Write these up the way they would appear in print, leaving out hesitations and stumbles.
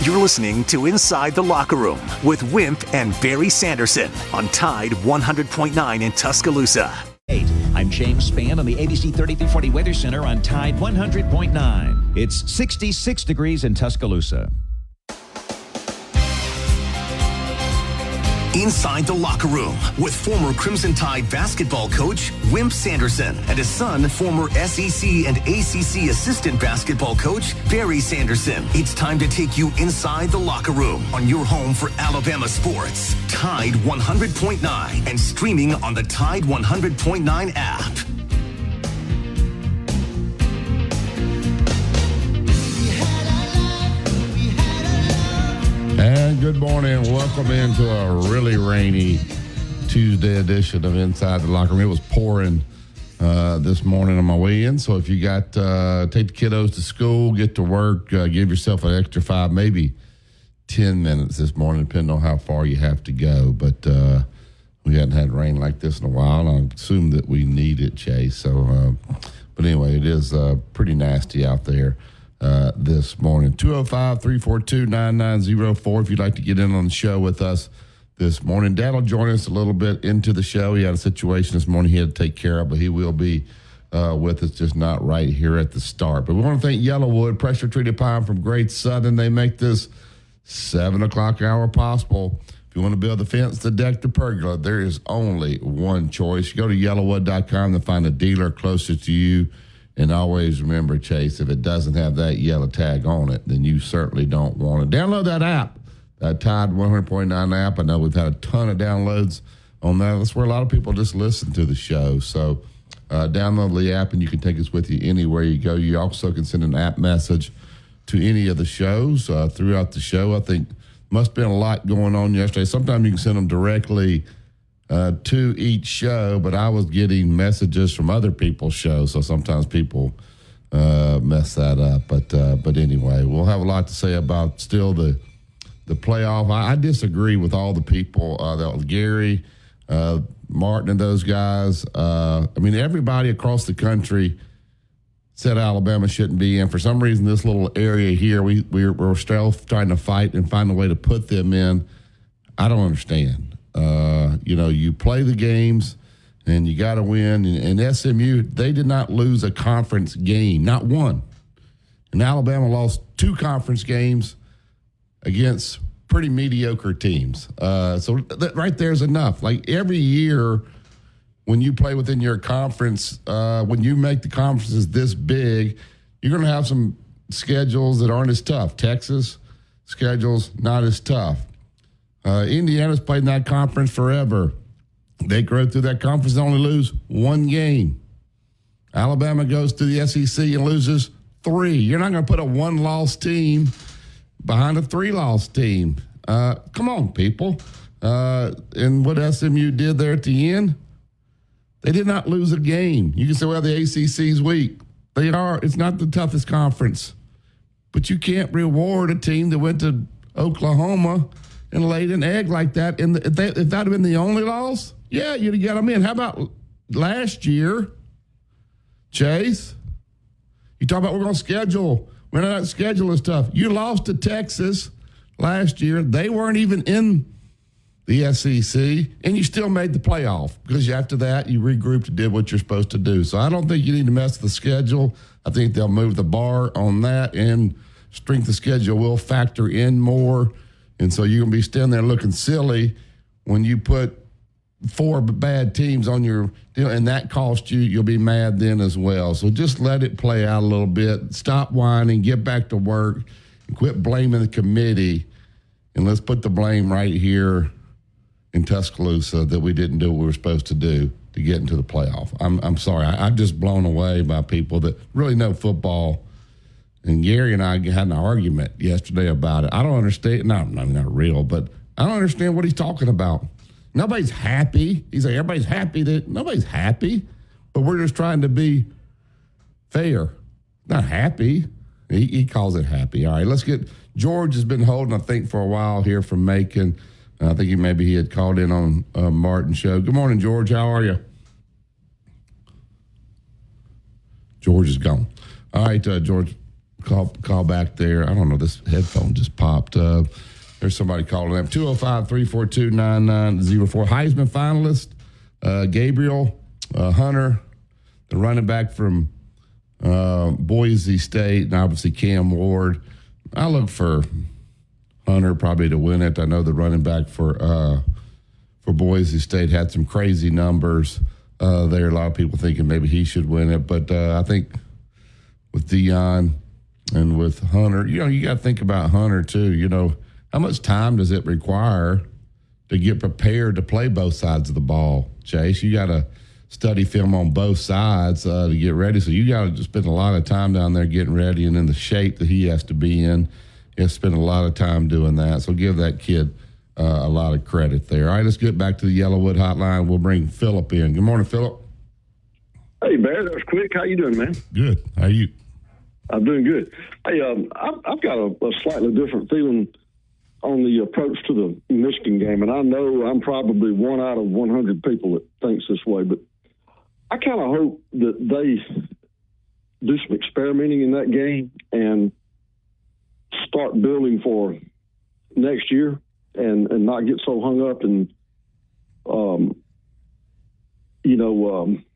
You're listening to Inside the Locker Room with Wimp and Barry Sanderson on Tide 100.9 in Tuscaloosa. I'm James Spann on the ABC 3340 Weather Center on Tide 100.9. It's 66 degrees in Tuscaloosa. Inside the Locker Room with former Crimson Tide basketball coach Wimp Sanderson and his son, former SEC and ACC assistant basketball coach Barry Sanderson. It's time to take you inside the locker room on your home for Alabama sports. Tide 100.9 and streaming on the Tide 100.9 app. And good morning. Welcome into a really rainy Tuesday edition of Inside the Locker Room. It was pouring this morning on my way in. So if you got take the kiddos to school, get to work, give yourself an extra 5, maybe 10 minutes this morning, depending on how far you have to go. But we hadn't had rain like this in a while, and I assume that we need it, Chase. So, but anyway, it is pretty nasty out there. This morning. 205-342-9904 if you'd like to get in on the show with us this morning. Dad will join us a little bit into the show. He had a situation this morning he had to take care of, but he will be with us, just not right here at the start. But we want to thank Yellowwood, pressure-treated pine from Great Southern. They make this 7 o'clock hour possible. If you want to build the fence, the deck, the pergola, there is only one choice. You go to yellowwood.com to find a dealer closest to you. And always remember, Chase, if it doesn't have that yellow tag on it, then you certainly don't want it. Download that app, that Tide 100.9 app. I know we've had a ton of downloads on that. That's where a lot of people just listen to the show. So download the app, and you can take us with you anywhere you go. You also can send an app message to any of the shows throughout the show. I think must have been a lot going on yesterday. Sometimes you can send them directly to each show, but I was getting messages from other people's shows, so sometimes people mess that up. But anyway, we'll have a lot to say about still the playoff. I disagree with all the people, Gary, Martin, and those guys. I mean, everybody across the country said Alabama shouldn't be in. For some reason, this little area here, we're still trying to fight and find a way to put them in. I don't understand. You play the games and you got to win. And SMU, they did not lose a conference game, not one. And Alabama lost 2 conference games against pretty mediocre teams. So that right there is enough. Like every year when you play within your conference, when you make the conferences this big, you're going to have some schedules that aren't as tough. Texas schedule's not as tough. Indiana's played in that conference forever. They grow through that conference and only lose 1 game. Alabama goes to the SEC and loses 3. You're not going to put a 1-loss team behind a 3-loss team. Come on, people. And what SMU did there at the end, they did not lose a game. You can say, well, the ACC's weak. They are. It's not the toughest conference. But you can't reward a team that went to Oklahoma and laid an egg like that. And if that had been the only loss, yeah, you'd have got them in. How about last year, Chase? You talk about we're going to schedule. We're not scheduling stuff. You lost to Texas last year. They weren't even in the SEC, and you still made the playoff because after that you regrouped and did what you're supposed to do. So I don't think you need to mess with the schedule. I think they'll move the bar on that, and strength of schedule will factor in more. And so you're going to be standing there looking silly when you put 4 bad teams on your deal, and that cost you. You'll be mad then as well. So just let it play out a little bit. Stop whining. Get back to work. And quit blaming the committee. And let's put the blame right here in Tuscaloosa that we didn't do what we were supposed to do to get into the playoff. I'm sorry. I'm just blown away by people that really know football. And Gary and I had an argument yesterday about it. I don't understand. Not real, but I don't understand what he's talking about. Nobody's happy. He's like, everybody's happy. Nobody's happy, but we're just trying to be fair. Not happy. He calls it happy. All right, let's get – George has been holding, I think, for a while here from Macon. I think he had called in on Martin's show. Good morning, George. How are you? George is gone. All right, George. call back there. I don't know. This headphone just popped. There's somebody calling them. 205-342-9904. Heisman finalist, Gabriel Hunter, the running back from Boise State, and obviously Cam Ward. I look for Hunter probably to win it. I know the running back for Boise State had some crazy numbers there. A lot of people thinking maybe he should win it, but I think with Deion and with Hunter, you got to think about Hunter too. How much time does it require to get prepared to play both sides of the ball, Chase? You got to study film on both sides to get ready. So you got to spend a lot of time down there getting ready, and in the shape that he has to be in. He has to spend a lot of time doing that. So give that kid a lot of credit there. All right, let's get back to the Yellowwood Hotline. We'll bring Philip in. Good morning, Philip. Hey, Bear, that was quick. How you doing, man? Good. How are you? I'm doing good. Hey, I've got a slightly different feeling on the approach to the Michigan game, and I know I'm probably 1 out of 100 people that thinks this way, but I kind of hope that they do some experimenting in that game and start building for next year and not get so hung up in, I don't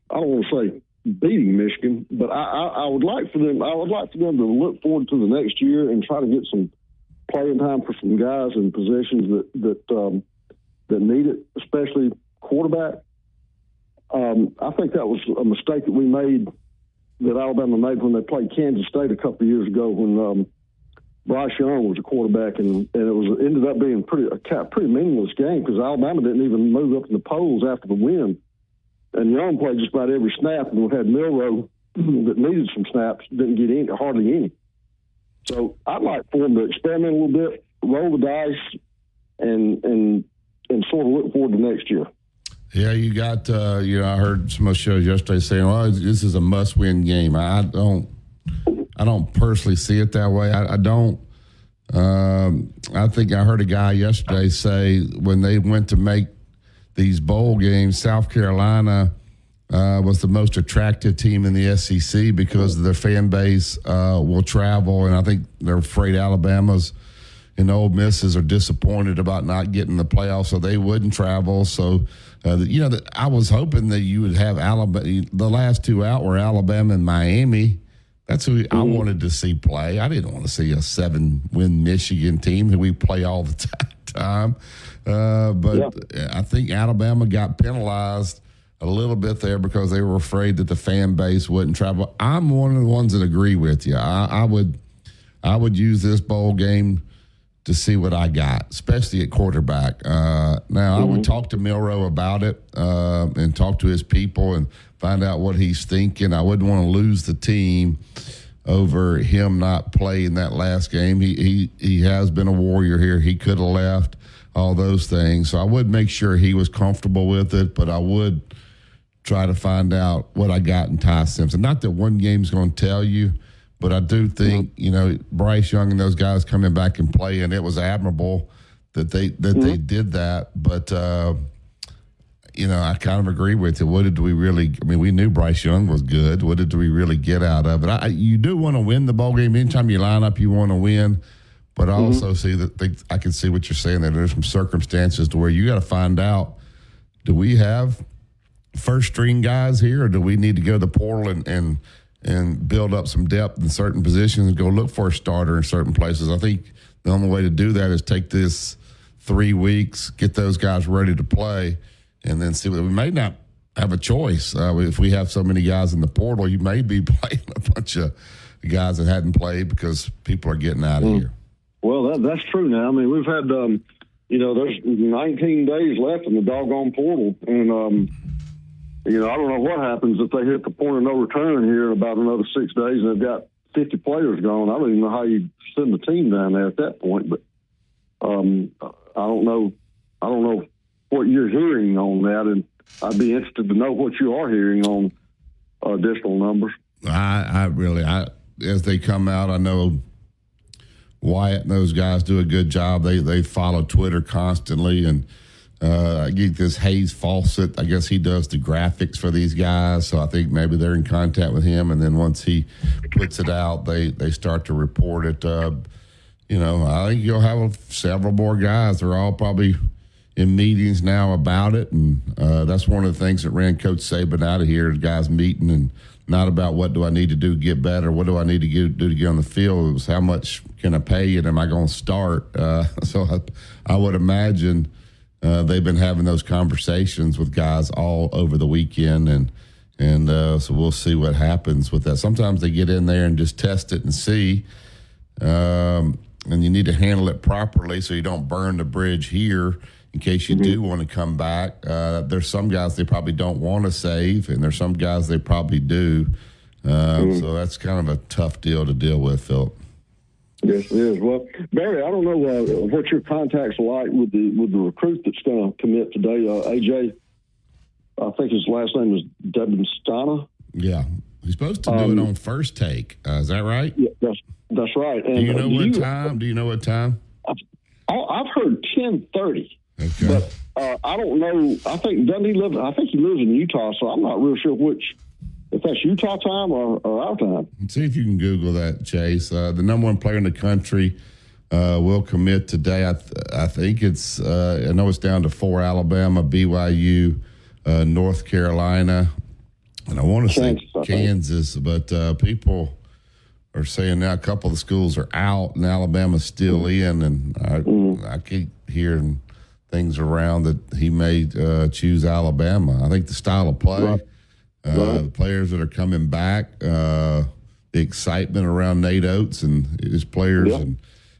want to say beating Michigan, but I would like for them. I would like for them to look forward to the next year and try to get some playing time for some guys in positions that need it, especially quarterback. I think that was a mistake that we made, that Alabama made when they played Kansas State a couple of years ago when Bryce Young was a quarterback, and it ended up being a pretty meaningless game because Alabama didn't even move up in the polls after the win. And Young played just about every snap, and we had Milroe that needed some snaps, didn't get hardly any. So I'd like for them to experiment a little bit, roll the dice, and sort of look forward to next year. Yeah, you got. I heard some of the shows yesterday saying, "Well, this is a must-win game." I don't personally see it that way. I don't. I think I heard a guy yesterday say when they went to make these bowl games, South Carolina was the most attractive team in the SEC because their fan base will travel, and I think they're afraid Alabama's and Ole Misses are disappointed about not getting the playoffs, so they wouldn't travel. So, I was hoping that you would have Alabama. The last two out were Alabama and Miami. That's who I wanted to see play. I didn't want to see a 7-win Michigan team who we play all the time. I think Alabama got penalized a little bit there because they were afraid that the fan base wouldn't travel. I'm one of the ones that agree with you. I would use this bowl game to see what I got, especially at quarterback. Now, I would talk to Milroe about it and talk to his people and find out what he's thinking. I wouldn't want to lose the team over him not playing that last game. He has been a warrior here. He could have left, all those things. So I would make sure he was comfortable with it, but I would try to find out what I got in Ty Simpson. Not that one game's going to tell you, but I do think, Bryce Young and those guys coming back and playing, it was admirable that they did that. But, I kind of agree with you. What did we really – we knew Bryce Young was good. What did we really get out of it? You do want to win the ball game. Anytime you line up, you want to win. But I also see that I can see what you're saying, that there's some circumstances to where you got to find out, do we have first-string guys here, or do we need to go to the portal and build up some depth in certain positions and go look for a starter in certain places? I think the only way to do that is take this 3 weeks, get those guys ready to play, and then see what we may not have a choice. If we have so many guys in the portal, you may be playing a bunch of guys that hadn't played because people are getting out of here. Well, that's true now. We've had, there's 19 days left in the doggone portal, and I don't know what happens if they hit the point of no return here in about another 6 days and they've got 50 players gone. I don't even know how you send the team down there at that point, but I don't know what you're hearing on that, and I'd be interested to know what you are hearing on additional numbers. I really, as they come out, I know Wyatt and those guys do a good job. They follow Twitter constantly, and I get this Hayes Fawcett. I guess he does the graphics for these guys, so I think maybe they're in contact with him. And then once he puts it out, they start to report it. I think you'll have several more guys. They're all probably in meetings now about it, and that's one of the things that ran Coach Saban out of here, guys meeting, and not about what do I need to do to get better, what do I need to do to get on the field. It was how much can I pay you, and am I going to start? So I would imagine they've been having those conversations with guys all over the weekend, and so we'll see what happens with that. Sometimes they get in there and just test it and see, and you need to handle it properly so you don't burn the bridge here in case you do want to come back. There's some guys they probably don't want to save, and there's some guys they probably do. So that's kind of a tough deal to deal with, Philip. Yes, it is. Well, Barry, I don't know what your contacts are like with the recruit that's going to commit today. AJ, I think his last name is Debinstana. Yeah, he's supposed to do it on First Take. Is that right? Yeah, that's right. And do you know what time? Do you know what time? I've heard 10:30. Okay. But I don't know. I think he lives in Utah, so I'm not real sure if that's Utah time or our time. See if you can Google that, Chase. The number one player in the country will commit today. I think it's. I know it's down to 4: Alabama, BYU, North Carolina, and I want to say Kansas. But people are saying now a couple of the schools are out and Alabama's still in, and I keep hearing things around that he may choose Alabama. I think the style of play, the players that are coming back, the excitement around Nate Oates and his players, and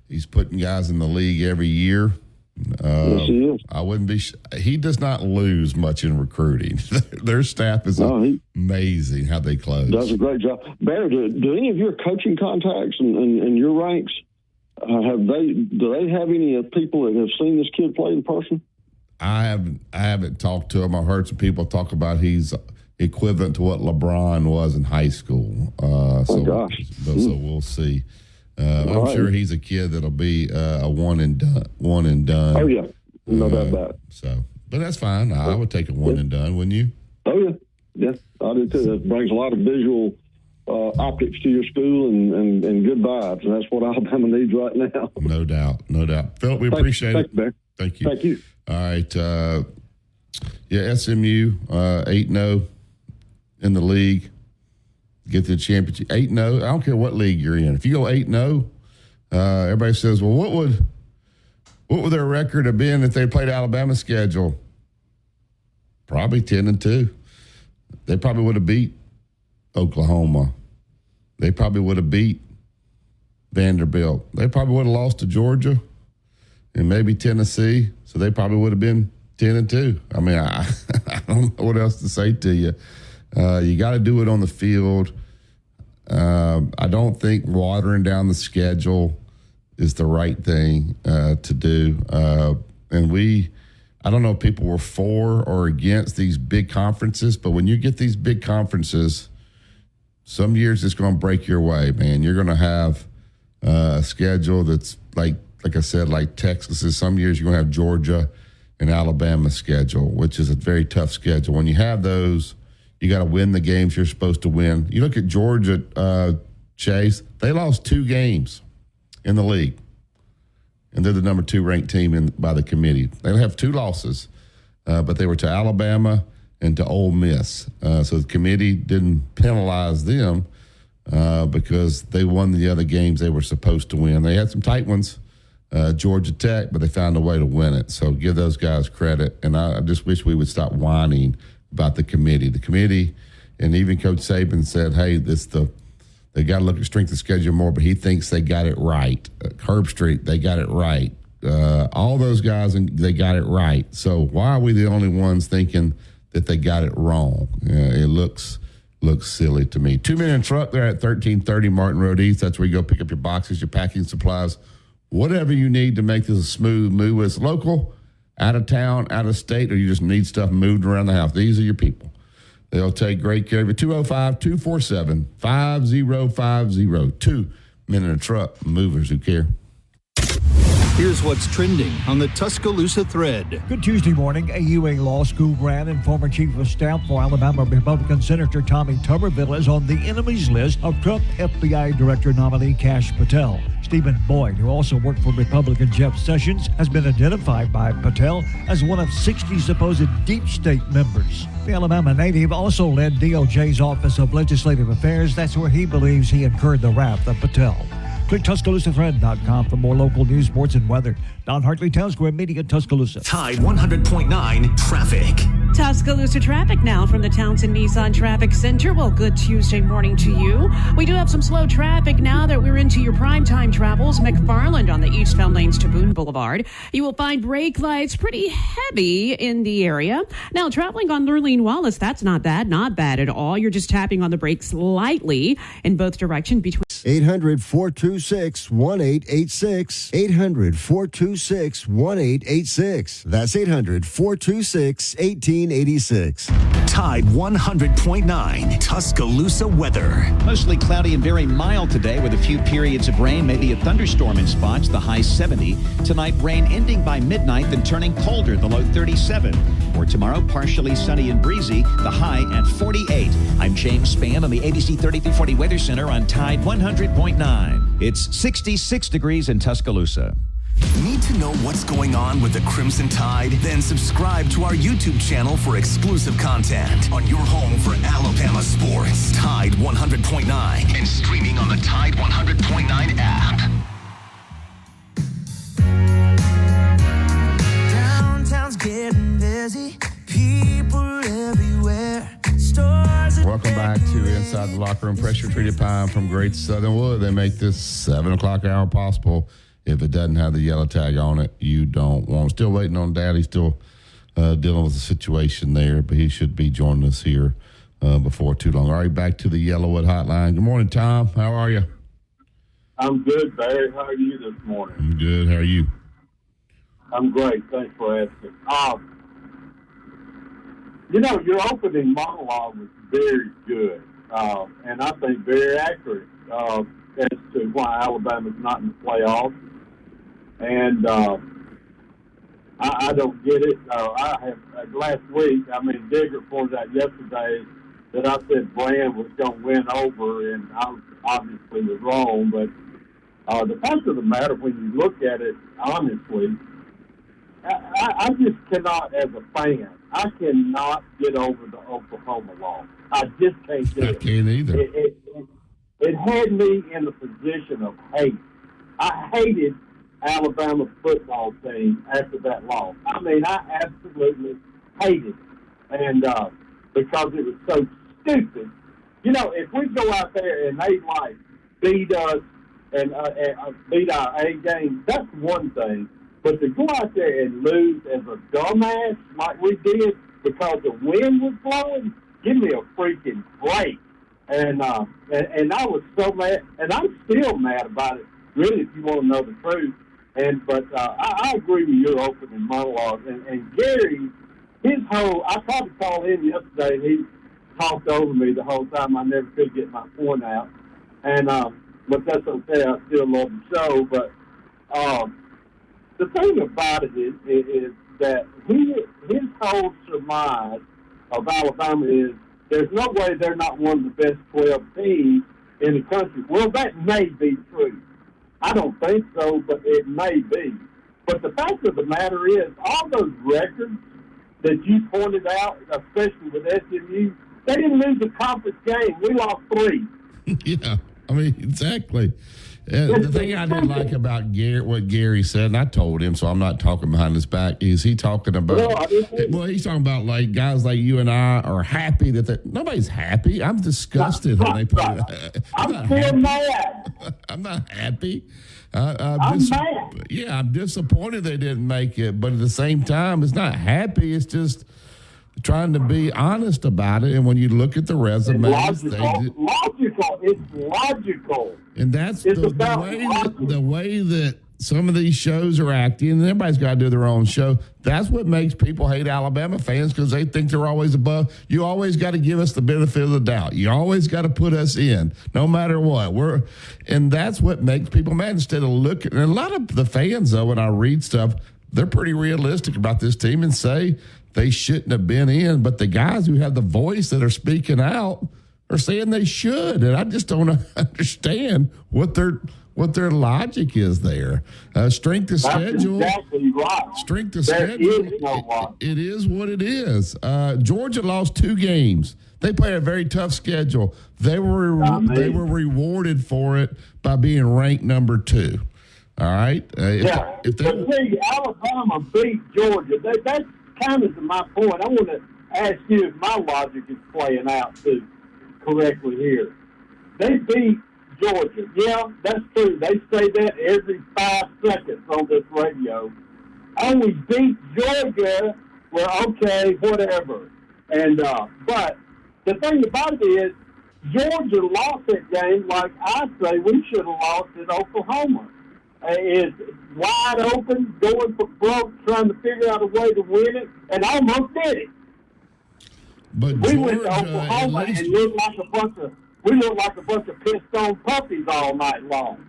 he's putting guys in the league every year. Yes, he is. I wouldn't be. He does not lose much in recruiting. Their staff is amazing how they close. Does a great job. Barry, do any of your coaching contacts and your ranks? Do they have any people that have seen this kid play in person? I haven't talked to him. I've heard some people talk about he's equivalent to what LeBron was in high school. So we'll see. I'm sure he's a kid that'll be a one and done. Oh yeah, no doubt about it. So, but that's fine. I would take a one and done, wouldn't you? Oh yeah, I do too. That brings a lot of visual optics to your school and good vibes, and that's what Alabama needs right now. No doubt. Philip, we appreciate it. Thank you. Thank you. All right. SMU 8-0 in the league. Get to the championship. 8-0. I don't care what league you're in. If you go 8-0, everybody says, well, what would their record have been if they played Alabama's schedule? Probably 10-2. They probably would have beat Oklahoma. They probably would have beat Vanderbilt. They probably would have lost to Georgia and maybe Tennessee. So they probably would have been 10-2. I mean, I don't know what else to say to you. You got to do it on the field. I don't think watering down the schedule is the right thing to do. I don't know if people were for or against these big conferences, but when you get these big conferences, some years it's going to break your way, man. You're going to have a schedule that's like I said, like Texas is. Some years you're going to have Georgia and Alabama schedule, which is a very tough schedule. When you have those, you got to win the games you're supposed to win. You look at Georgia, Chase, they lost 2 games in the league, and they're the number 2 ranked team by the committee. They have 2 losses, but they were to Alabama and to Ole Miss. So the committee didn't penalize them because they won the other games they were supposed to win. They had some tight ones, Georgia Tech, but they found a way to win it. So give those guys credit. And I just wish we would stop whining about the committee. The committee, and even Coach Saban said, hey, they got to look at strength of schedule more, but he thinks they got it right. Herb Street, they got it right. All those guys, they got it right. So why are we the only ones thinking that they got it wrong? It looks silly to me. 2 Minute Truck, they're at 1330 Martin Road East. That's where you go pick up your boxes, your packing supplies, whatever you need to make this a smooth move. Whether it's local, out of town, out of state, or you just need stuff moved around the house. These are your people. They'll take great care of you. 205-247-5050. 2 Minute Truck, movers who care. Here's what's trending on the Tuscaloosa thread. Good Tuesday morning. A UA Law School grad and former chief of staff for Alabama Republican Senator Tommy Tuberville is on the enemies list of Trump FBI Director nominee Kash Patel. Stephen Boyd, who also worked for Republican Jeff Sessions, has been identified by Patel as one of 60 supposed deep state members. The Alabama native also led DOJ's Office of Legislative Affairs. That's where he believes he incurred the wrath of Patel. Click TuscaloosaThread.com for more local news, sports, and weather. Don Hartley, Town Square Media, Tuscaloosa. Tide 100.9 traffic. Tuscaloosa traffic now from the Townsend Nissan Traffic Center. Well, good Tuesday morning to you. We do have some slow traffic now that we're into your primetime travels. McFarland on the eastbound lanes to Boone Boulevard. You will find brake lights pretty heavy in the area. Now, traveling on Lurleen Wallace, that's not bad at all. You're just tapping on the brakes lightly in both directions between 800-426-1886. 800-426-1886. That's 800-426-1886. Tide 100.9 Tuscaloosa weather. Mostly cloudy and very mild today with a few periods of rain, maybe a thunderstorm in spots, the high 70. Tonight, rain ending by midnight, then turning colder, the low 37. For tomorrow, partially sunny and breezy, the high at 48. I'm James Spann on the ABC 3340 Weather Center on Tide 100.9. It's 66 degrees in Tuscaloosa. Need to know what's going on with the Crimson Tide? Then subscribe to our YouTube channel for exclusive content on your home for Alabama sports. Tide 100.9 and streaming on the Tide 100.9 app. Downtown's getting busy, people everywhere. Stores. Welcome back to Inside the Locker Room. Pressure treated pine from Great Southern Wood. They make this 7 o'clock hour possible. If it doesn't have the yellow tag on it, you don't want it. Still waiting on Daddy. Still dealing with the situation there, but he should be joining us here before too long. All right, back to the Yellowwood Hotline. Good morning, Tom. How are you? I'm good, Barry. How are you this morning? I'm good. How are you? I'm great. Thanks for asking. Your opening monologue was very good, and I think very accurate as to why Alabama's not in the playoffs. And I don't get it. I have last week. Digger pointed out yesterday that I said Brand was going to win over, and I obviously was wrong. But the fact of the matter, when you look at it honestly, I just cannot, as a fan, I cannot get over the Oklahoma loss. I just can't do it. I can't either. It had me in the position of hate. I hated Alabama football team after that loss. I absolutely hated it. And because it was so stupid. If we go out there and they beat us and beat our A game, that's one thing. But to go out there and lose as a dumbass like we did because the wind was blowing, give me a freaking break. And I was so mad, and I'm still mad about it, really, if you want to know the truth. But I agree with your opening monologue. And Gary, I tried to call him yesterday, and he talked over me the whole time. I never could get my point out. And but that's okay. I still love the show. But the thing about it is that his whole surmise of Alabama is there's no way they're not one of the best 12 teams in the country. Well, that may be true. I don't think so, but it may be. But the fact of the matter is, all those records that you pointed out, especially with SMU, they didn't lose a conference game. We lost 3. Yeah, exactly. The thing I didn't like about what Gary said, and I told him, so I'm not talking behind his back, is he talking about, he's talking about like guys like you and I are happy that nobody's happy. I'm disgusted when they play that. I'm still mad. I'm not happy. I'm mad. Yeah, I'm disappointed they didn't make it, but at the same time, it's not happy. It's just trying to be honest about it. And when you look at the resumes, it's logical. And that's the way that some of these shows are acting, and everybody's got to do their own show. That's what makes people hate Alabama fans, because they think they're always above. You always got to give us the benefit of the doubt. You always got to put us in, no matter what. And that's what makes people mad. Instead of looking, and a lot of the fans, though, when I read stuff, they're pretty realistic about this team and say they shouldn't have been in. But the guys who have the voice that are speaking out are saying they should, and I just don't understand what their logic is there. Strength of schedule. Exactly right. Strength of schedule. It is what it is. Georgia lost 2 games. They played a very tough schedule. They were rewarded for it by being ranked number 2. All right. If Alabama beat Georgia. That's kind of my point. I want to ask you if my logic is playing out too correctly here. They beat Georgia. Yeah, that's true. They say that every 5 seconds on this radio. Oh, we beat Georgia. Well, okay, whatever. And but the thing about it is, Georgia lost that game like I say we should have lost at Oklahoma. Is wide open, going for broke, trying to figure out a way to win it, and almost did it. But we Georgia, went to Oklahoma and looked like a bunch of pissed on puppies all night long.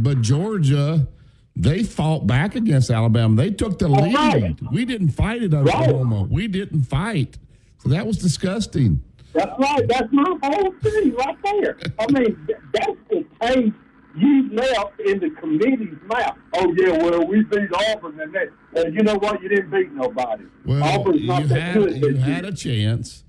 But Georgia, they fought back against Alabama. They took the lead. Right. We didn't fight at Oklahoma. Right. We didn't fight. So that was disgusting. That's right. That's my whole thing right there. I mean, that's the taste you left in the committee's mouth. Oh, yeah, well, we beat Auburn, and you know what? You didn't beat nobody. Well, Auburn's not that good. You had a chance,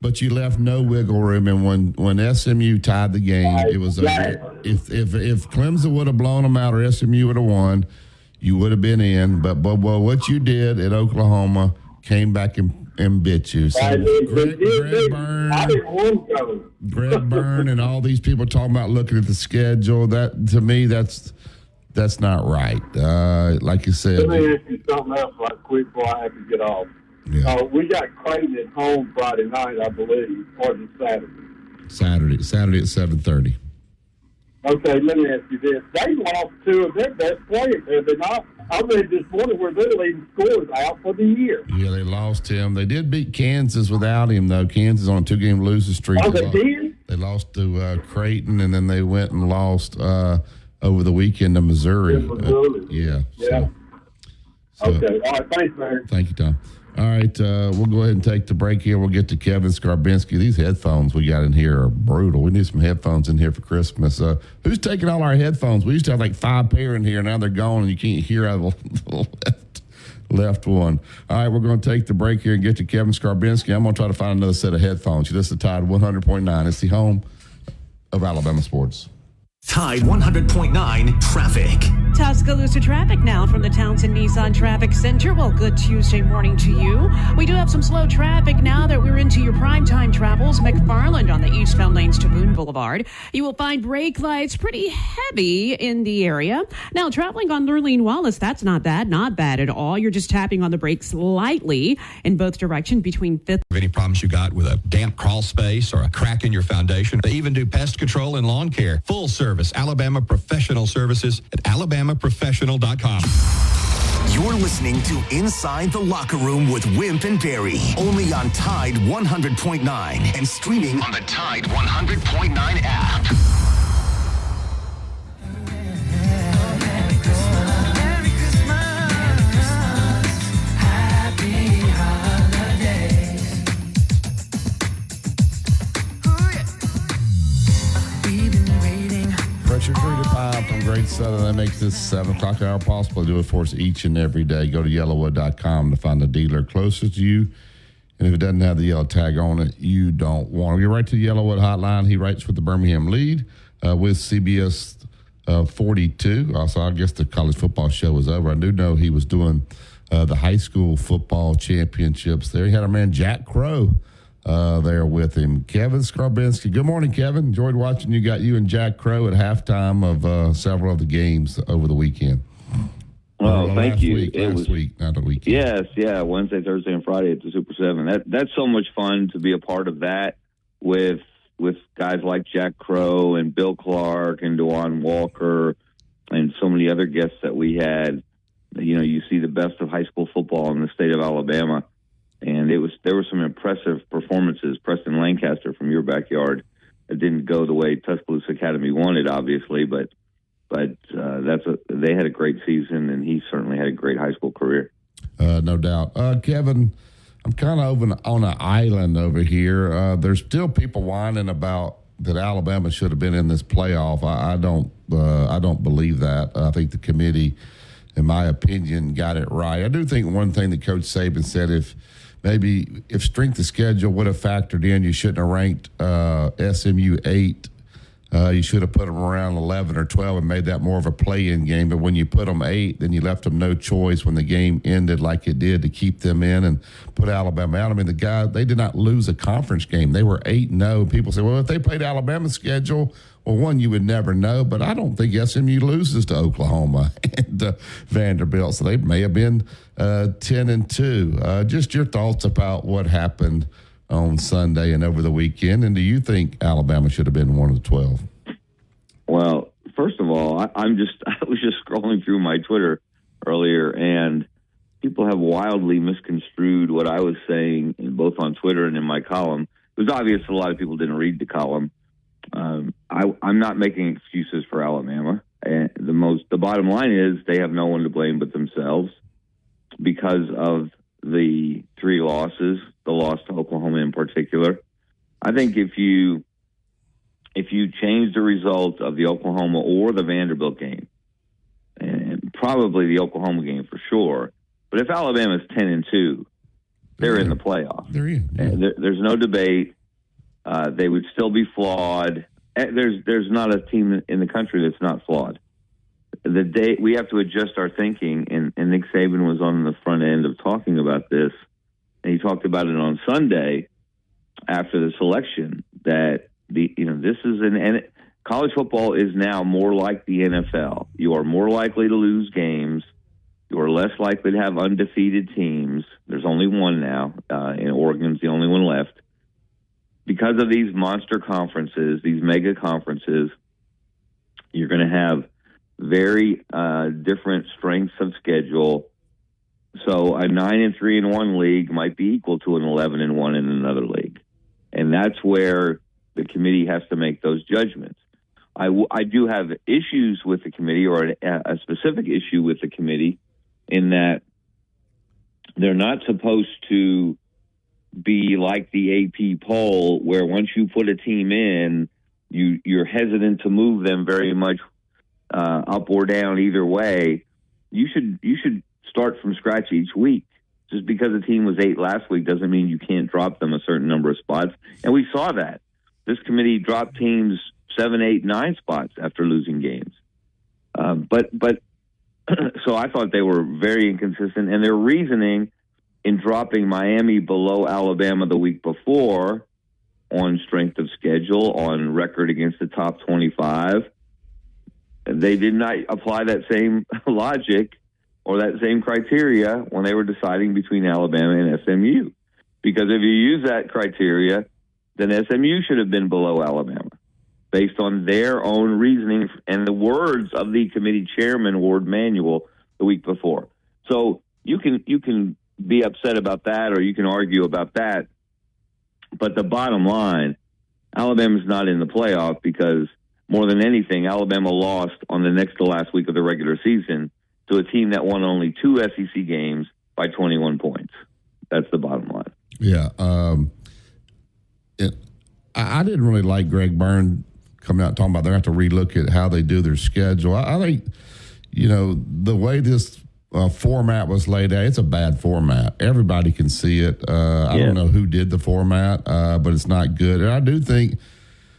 but you left no wiggle room. And when SMU tied the game, it was over. If Clemson would have blown them out or SMU would have won, you would have been in. But what you did at Oklahoma came back and bit you. So Greg Byrne and all these people talking about looking at the schedule. That to me, that's not right. Like you said. Let me ask you something else right quick before I have to get off. Yeah. We got Creighton at home Friday night, I believe, or Saturday. Saturday at 7:30. Okay, let me ask you this. They lost 2 of their best players, have they not? I read this morning where their leading scorers out for the year. Yeah, they lost him. They did beat Kansas without him, though. Kansas on a 2-game losing streak. Oh, they did? They lost to Creighton, and then they went and lost over the weekend to Missouri. Yeah. So, okay. All right. Thanks, man. Thank you, Tom. All right, we'll go ahead and take the break here. We'll get to Kevin Skarbinski. These headphones we got in here are brutal. We need some headphones in here for Christmas. Who's taking all our headphones? We used to have like 5 pair in here. Now they're gone, and you can't hear out of the left one. All right, we're going to take the break here and get to Kevin Skarbinski. I'm going to try to find another set of headphones. You listen to Tide 100.9. It's the home of Alabama sports. Tide 100.9 traffic. Tuscaloosa traffic now from the Townsend Nissan Traffic Center. Well, good Tuesday morning to you. We do have some slow traffic now that we're into your primetime travels. McFarland on the eastbound lanes to Boone Boulevard. You will find brake lights pretty heavy in the area. Now, traveling on Lurleen Wallace, that's not bad at all. You're just tapping on the brakes lightly in both directions between 5th. Any problems you got with a damp crawl space or a crack in your foundation? They even do pest control and lawn care. Full service. Alabama Professional Services at alabamaprofessional.com. You're listening to Inside the Locker Room with Wimp and Barry, only on Tide 100.9 and streaming on the Tide 100.9 app. Pressure treated pipe from Great Southern. That makes this 7 o'clock hour possible. Do it for us each and every day. Go to yellowwood.com to find the dealer closest to you. And if it doesn't have the yellow tag on it, you don't want to. Get right to the Yellowwood hotline. He writes with the Birmingham Lead with CBS 42. Also, I guess the college football show was over. I do know he was doing the high school football championships there. He had our man Jack Crow there with him. Kevin Skarbinski. Good morning, Kevin. Enjoyed watching you. Got you and Jack Crow at halftime of several of the games over the weekend. Well, thank you. Last week, not the weekend. Yes, yeah, Wednesday, Thursday, and Friday at the Super 7. That's so much fun to be a part of that with guys like Jack Crow and Bill Clark and DeJuan Walker, and so many other guests that we had. You know, you see the best of high school football in the state of Alabama, and there were some impressive performances. Preston Lancaster from your backyard, it didn't go the way Tuscaloosa Academy wanted, obviously, but they had a great season, and he certainly had a great high school career. No doubt. Kevin, I'm kind of on an island over here. There's still people whining about that Alabama should have been in this playoff. I don't believe that. I think the committee, in my opinion, got it right. I do think one thing that Coach Saban said, if strength of schedule would have factored in, you shouldn't have ranked SMU 8. You should have put them around 11 or 12 and made that more of a play-in game. But when you put them 8, then you left them no choice when the game ended like it did to keep them in and put Alabama out. I mean, they did not lose a conference game. They were 8-0. People say, well, if they played Alabama's schedule, well, one, you would never know. But I don't think SMU loses to Oklahoma and Vanderbilt. So they may have been 10-2. Just your thoughts about what happened on Sunday and over the weekend, and do you think Alabama should have been one of the 12? Well, first of all, I was just scrolling through my Twitter earlier, and people have wildly misconstrued what I was saying, both on Twitter and in my column. It was obvious a lot of people didn't read the column. I'm not making excuses for Alabama. And the bottom line is they have no one to blame but themselves because of the 3 losses, the loss to Oklahoma in particular. I think if you change the result of the Oklahoma or the Vanderbilt game, and probably the Oklahoma game for sure, but if Alabama's 10-2, they're in the playoff. They're in. Yeah. There's no debate. They would still be flawed. There's not a team in the country that's not flawed. The day we have to adjust our thinking, and Nick Saban was on the front end of talking about this, and he talked about it on Sunday after the selection that college football is now more like the NFL. You are more likely to lose games. You are less likely to have undefeated teams. There's only one now, and Oregon's the only one left. Because of these monster conferences, these mega conferences, you're going to have very different strengths of schedule. So a 9-3-1 league might be equal to an 11-1 in another league. And that's where the committee has to make those judgments. I do have issues with the committee, or a specific issue with the committee, in that they're not supposed to be like the AP poll, where once you put a team in, you're hesitant to move them very much up or down either way. You should start from scratch each week. Just because a team was 8 last week doesn't mean you can't drop them a certain number of spots. And we saw that. This committee dropped teams 7, 8, 9 spots after losing games. But so I thought they were very inconsistent, and their reasoning in dropping Miami below Alabama the week before on strength of schedule, on record against the top 25, they did not apply that same logic or that same criteria when they were deciding between Alabama and SMU. Because if you use that criteria, then SMU should have been below Alabama based on their own reasoning and the words of the committee chairman, Ward Manuel, the week before. So you can be upset about that, or you can argue about that. But the bottom line, Alabama's not in the playoff because, more than anything, Alabama lost on the next to last week of the regular season to a team that won only 2 SEC games by 21 points. That's the bottom line. Yeah. I didn't really like Greg Byrne coming out and talking about they have to relook at how they do their schedule. I think, the way this format was laid out, it's a bad format. Everybody can see it. I don't know who did the format, but it's not good. And I do think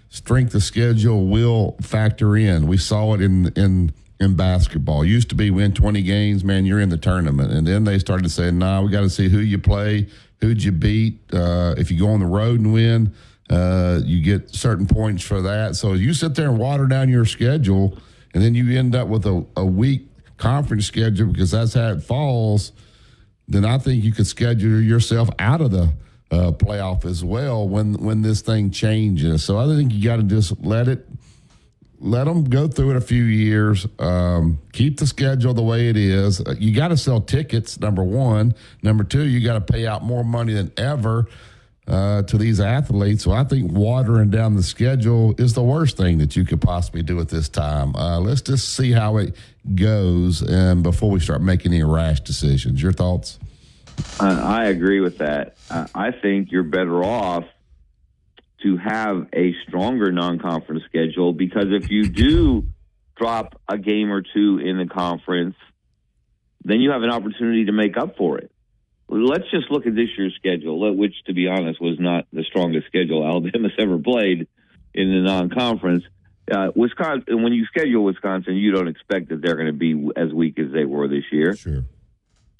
strength of schedule will factor in. We saw it in basketball. It used to be win 20 games, man, you're in the tournament. And then they started saying, we got to see who you play, who'd you beat. If you go on the road and win, you get certain points for that. So you sit there and water down your schedule, and then you end up with a weak conference schedule because that's how it falls, then I think you could schedule yourself out of the playoff as well when this thing changes. So I think you got to just let it let them go through it a few years. Keep the schedule the way it is. You got to sell tickets, number one. Number two, you got to pay out more money than ever to these athletes. So I think watering down the schedule is the worst thing that you could possibly do at this time. Let's just see how it goes before we start making any rash decisions. Your thoughts? I agree with that. I think you're better off to have a stronger non-conference schedule, because if you do drop a game or two in the conference, then you have an opportunity to make up for it. Let's just look at this year's schedule, which, to be honest, was not the strongest schedule Alabama's ever played in the non-conference. Wisconsin, when you schedule Wisconsin, you don't expect that they're going to be as weak as they were this year. Sure.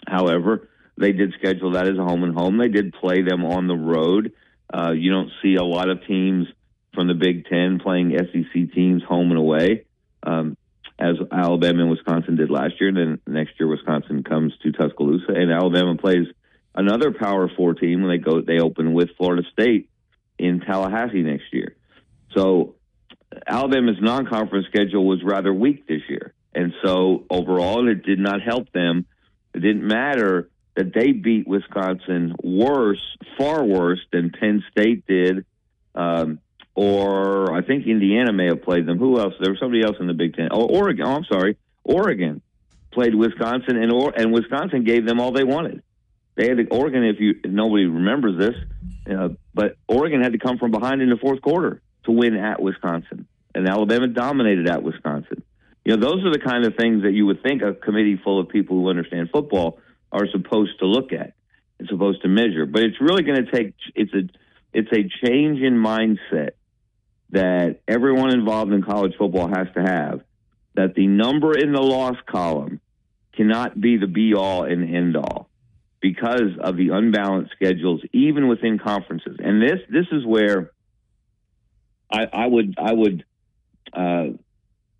However, they did schedule that as a home and home. They did play them on the road. You don't see a lot of teams from the Big Ten playing SEC teams home and away, as Alabama and Wisconsin did last year. And then next year, Wisconsin comes to Tuscaloosa, and Alabama plays another Power 4 team when they open with Florida State in Tallahassee next year. So Alabama's non-conference schedule was rather weak this year. And so overall, it did not help them. It didn't matter that they beat Wisconsin far worse than Penn State did, or I think Indiana may have played them. Who else? There was somebody else in the Big Ten. Oh, Oregon. Oh, I'm sorry. Oregon played Wisconsin, and Wisconsin gave them all they wanted. They had Oregon, if nobody remembers this, but Oregon had to come from behind in the fourth quarter to win at Wisconsin, and Alabama dominated at Wisconsin. Those are the kind of things that you would think a committee full of people who understand football are supposed to look at and supposed to measure. But it's really going to take it's a change in mindset that everyone involved in college football has to have, that the number in the loss column cannot be the be-all and end-all because of the unbalanced schedules, even within conferences. And this is where I would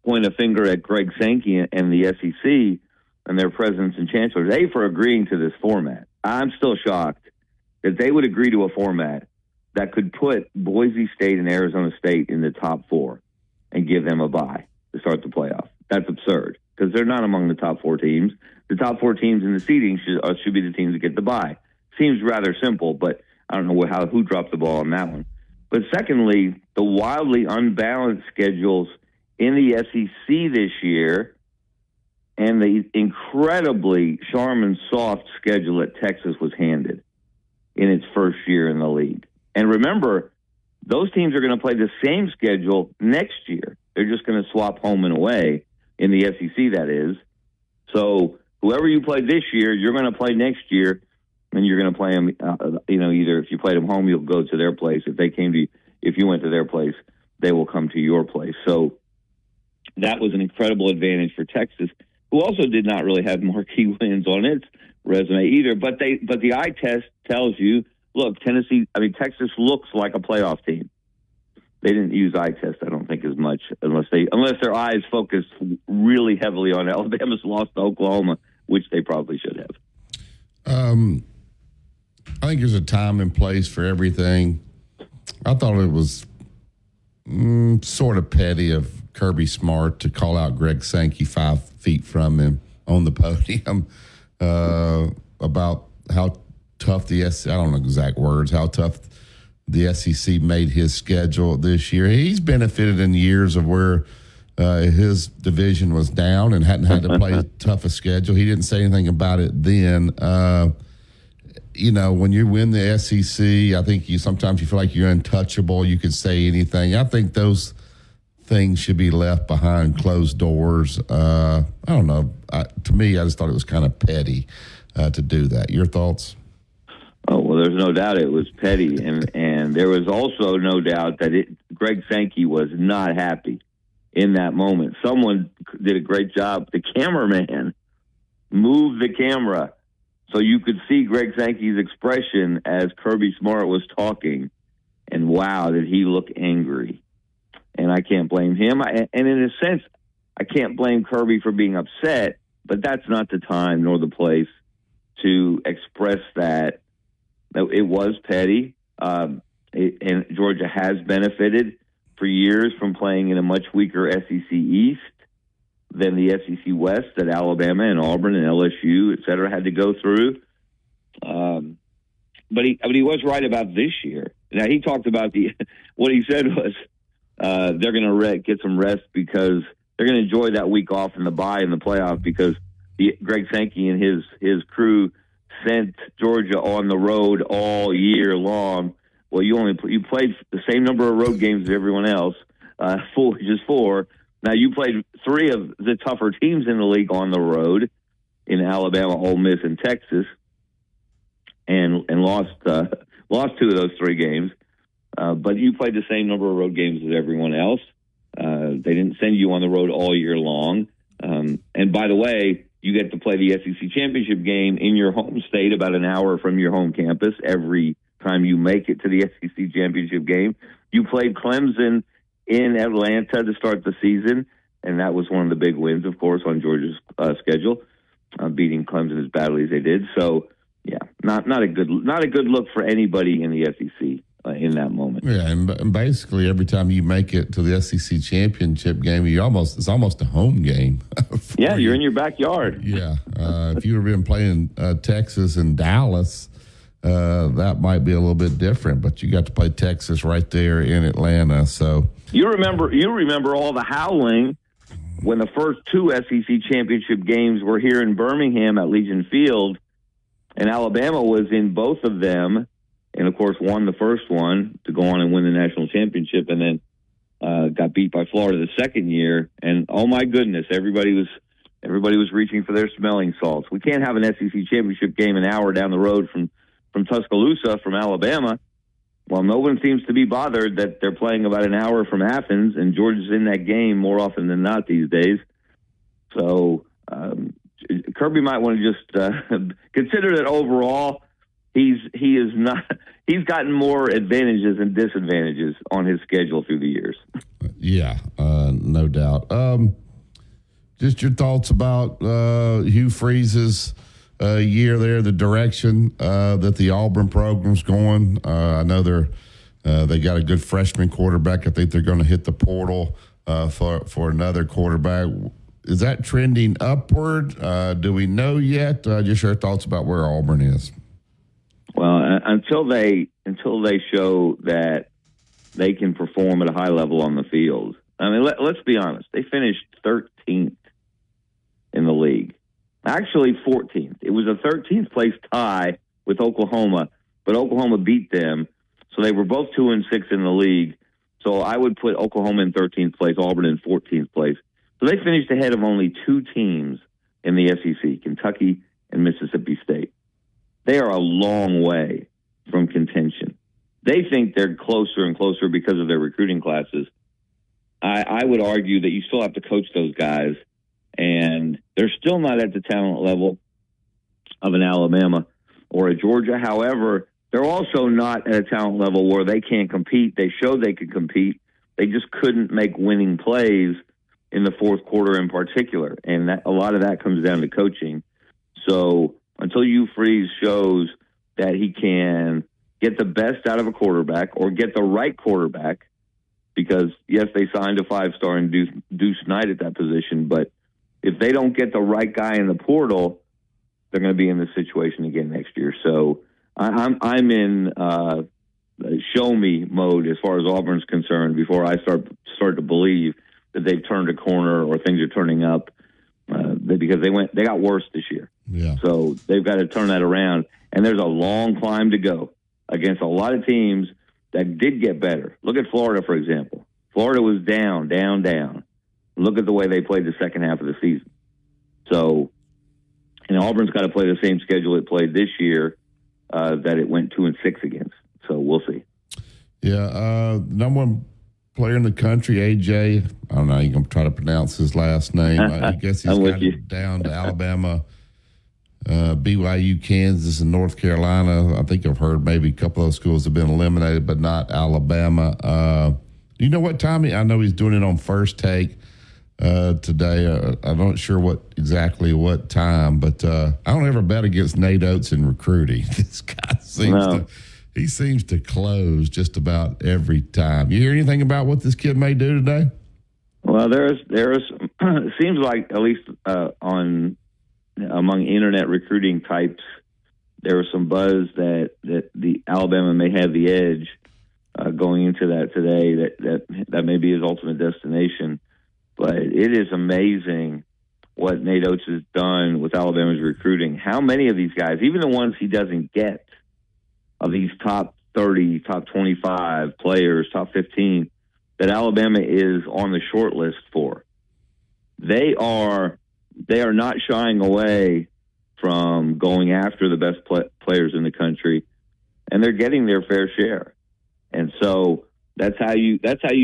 point a finger at Greg Sankey and the SEC and their presidents and chancellors, for agreeing to this format. I'm still shocked that they would agree to a format that could put Boise State and Arizona State in the top 4 and give them a bye to start the playoff. That's absurd, because they're not among the top 4 teams. The top 4 teams in the seeding should be the teams that get the bye. Seems rather simple, but I don't know who dropped the ball on that one. But secondly, the wildly unbalanced schedules in the SEC this year, and the incredibly Charmin soft schedule that Texas was handed in its first year in the league. And remember, those teams are going to play the same schedule next year. They're just going to swap home and away in the SEC, that is. So whoever you play this year, you're going to play next year, and you're going to play them, either if you played them home, you'll go to their place. If you went to their place, they will come to your place. So that was an incredible advantage for Texas, who also did not really have marquee wins on its resume either. But the eye test tells you, look, Texas looks like a playoff team. They didn't use eye test, I don't think, as much, unless their eyes focused really heavily on Alabama's loss to Oklahoma, which they probably should have. I think there's a time and place for everything. I thought it was sort of petty of Kirby Smart to call out Greg Sankey 5 feet from him on the podium about how tough I don't know exact words, how tough the SEC made his schedule this year. He's benefited in years of where his division was down and hadn't had to play a tougher schedule. He didn't say anything about it then. When you win the SEC, I think sometimes you feel like you're untouchable. You could say anything. I think those things should be left behind closed doors. I don't know. To me, I just thought it was kind of petty to do that. Your thoughts? Oh, well, there's no doubt it was petty. And there was also no doubt that Greg Sankey was not happy in that moment. Someone did a great job. The cameraman moved the camera so you could see Greg Sankey's expression as Kirby Smart was talking. And wow, did he look angry. And I can't blame him. And in a sense, I can't blame Kirby for being upset, but that's not the time nor the place to express that. It was petty, and Georgia has benefited for years from playing in a much weaker SEC East than the SEC West that Alabama and Auburn and LSU, et cetera, had to go through. But he was right about this year. Now, he talked about what he said was they're going to get some rest because they're going to enjoy that week off in the bye in the playoff because Greg Sankey and his crew sent Georgia on the road all year long. Well, you played the same number of road games as everyone else, just 4. Now, you played 3 of the tougher teams in the league on the road in Alabama, Ole Miss, and Texas, and lost 2 of those 3 games. But you played the same number of road games as everyone else. They didn't send you on the road all year long. And by the way, you get to play the SEC championship game in your home state about an hour from your home campus every time you make it to the SEC championship game. You played Clemson in Atlanta to start the season, and that was one of the big wins, of course, on Georgia's schedule, beating Clemson as badly as they did. So, yeah, not a good look for anybody in the SEC in that moment. Yeah, and basically every time you make it to the SEC championship game, it's almost a home game. Yeah, you're in your backyard. Yeah, if you were been playing Texas and Dallas, that might be a little bit different. But you got to play Texas right there in Atlanta, so you remember all the howling when the first 2 SEC championship games were here in Birmingham at Legion Field, and Alabama was in both of them. And, of course, won the first one to go on and win the national championship, and then got beat by Florida the second year. And, oh, my goodness, everybody was reaching for their smelling salts. We can't have an SEC championship game an hour down the road from Tuscaloosa, from Alabama. Well, no one seems to be bothered that they're playing about an hour from Athens, and Georgia's in that game more often than not these days. So Kirby might want to just consider that overall – He's gotten more advantages and disadvantages on his schedule through the years. Yeah, no doubt. Just your thoughts about Hugh Freeze's year there, the direction that the Auburn program's going. I know they got a good freshman quarterback. I think they're going to hit the portal for another quarterback. Is that trending upward? Do we know yet? Just your thoughts about where Auburn is. Well, until they show that they can perform at a high level on the field. I mean, let's be honest. They finished 13th in the league. Actually, 14th. It was a 13th place tie with Oklahoma, but Oklahoma beat them. So they were both 2-6 in the league. So I would put Oklahoma in 13th place, Auburn in 14th place. So they finished ahead of only 2 teams in the SEC, Kentucky and Mississippi State. They are a long way from contention. They think they're closer and closer because of their recruiting classes. I would argue that you still have to coach those guys, and they're still not at the talent level of an Alabama or a Georgia. However, they're also not at a talent level where they can't compete. They showed they could compete. They just couldn't make winning plays in the fourth quarter in particular, and a lot of that comes down to coaching. So until Hugh Freeze shows that he can get the best out of a quarterback or get the right quarterback, because, yes, they signed a 5-star in Deuce Knight at that position, but if they don't get the right guy in the portal, they're going to be in this situation again next year. So I'm in show me mode as far as Auburn's concerned before I start to believe that they've turned a corner or things are turning up, because they got worse this year. Yeah. So they've got to turn that around, and there's a long climb to go against a lot of teams that did get better. Look at Florida, for example. Florida was down. Look at the way they played the second half of the season. So, and Auburn's got to play the same schedule it played this year that it went 2-6 against. So we'll see. Yeah, number one player in the country, AJ. I don't know how you're going to try to pronounce his last name. I guess he's got it down to Alabama, BYU, Kansas, and North Carolina. I think I've heard maybe a couple of those schools have been eliminated, but not Alabama. You know what, Tommy? I know he's doing it on First Take today. I'm not sure exactly what time, but I don't ever bet against Nate Oates in recruiting. This guy seems to he seems to close just about every time. You hear anything about what this kid may do today? Well, there's it seems like, at least among internet recruiting types, there was some buzz that the Alabama may have the edge going into that today. That may be his ultimate destination. But it is amazing what Nate Oates has done with Alabama's recruiting. How many of these guys, even the ones he doesn't get, of these top 30, top 25 players, top 15, that Alabama is on the short list for. They are not shying away from going after the best players in the country, and they're getting their fair share. And so that's how you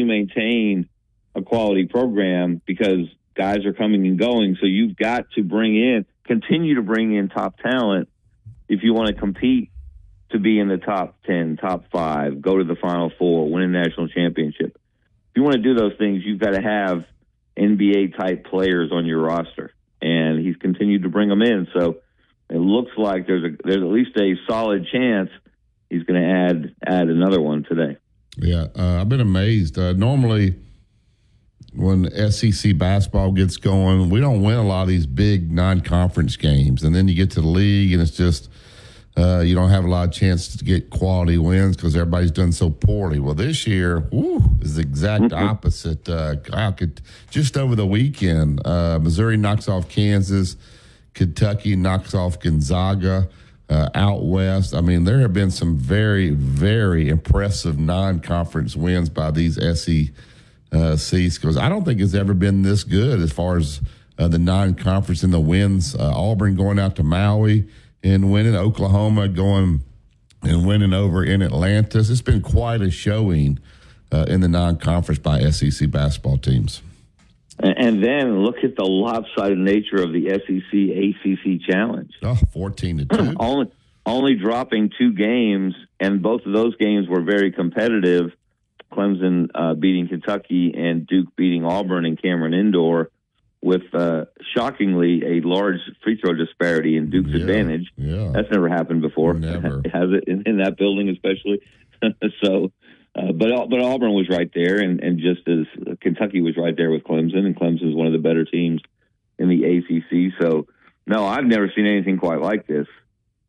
maintain a quality program, because guys are coming and going. So you've got to continue to bring in top talent if you want to compete to be in the top 10, top 5, go to the Final Four, win a national championship. If you want to do those things, you've got to have NBA-type players on your roster. And he's continued to bring them in. So it looks like there's at least a solid chance he's going to add another one today. Yeah, I've been amazed. Normally, when SEC basketball gets going, we don't win a lot of these big non-conference games. And then you get to the league, and it's just you don't have a lot of chances to get quality wins because everybody's done so poorly. Well, this year, is the exact opposite. Just over the weekend, Missouri knocks off Kansas. Kentucky knocks off Gonzaga. Out west, I mean, there have been some very, very impressive non-conference wins by these SEC schools. I don't think it's ever been this good as far as the non-conference and the wins. Auburn going out to Maui and winning, Oklahoma going and winning over in Atlanta. It's been quite a showing in the non-conference by SEC basketball teams. And then look at the lopsided nature of the SEC-ACC challenge. 14-2. Only dropping 2 games, and both of those games were very competitive. Clemson beating Kentucky and Duke beating Auburn in Cameron Indoor, with shockingly a large free throw disparity in Duke's advantage. Yeah. That's never happened before. Never. Has it in that building especially? So. But Auburn was right there, and just as Kentucky was right there with Clemson, and Clemson is one of the better teams in the ACC. So, no, I've never seen anything quite like this.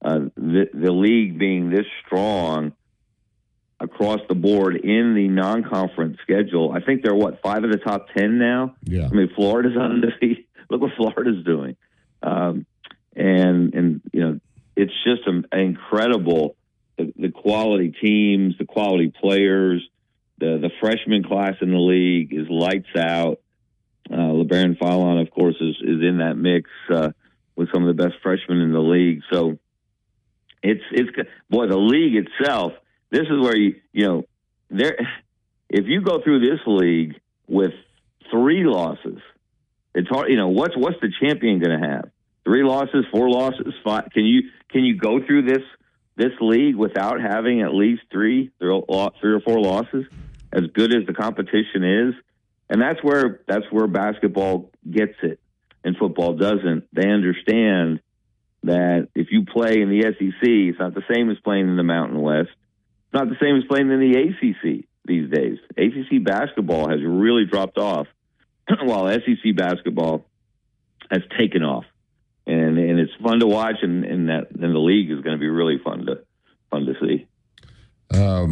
The league being this strong across the board in the non-conference schedule. I think they're, 5 of the top 10 now? Yeah. I mean, Florida's undefeated. Look what Florida's doing. And you know, it's just incredible. The quality teams, the quality players, the freshman class in the league is lights out. LeBaron Fallon, of course, is in that mix with some of the best freshmen in the league. So it's the league itself. This is where if you go through this league with 3 losses, it's hard. What's the champion going to have? 3 losses, 4 losses, 5? Can you go through this league without having at least 3 or 4 losses, as good as the competition is? And that's where basketball gets it and football doesn't. They understand that if you play in the SEC, it's not the same as playing in the Mountain West. It's not the same as playing in the ACC these days. ACC basketball has really dropped off, while SEC basketball has taken off. And it's fun to watch, and the league is going to be really fun to see. I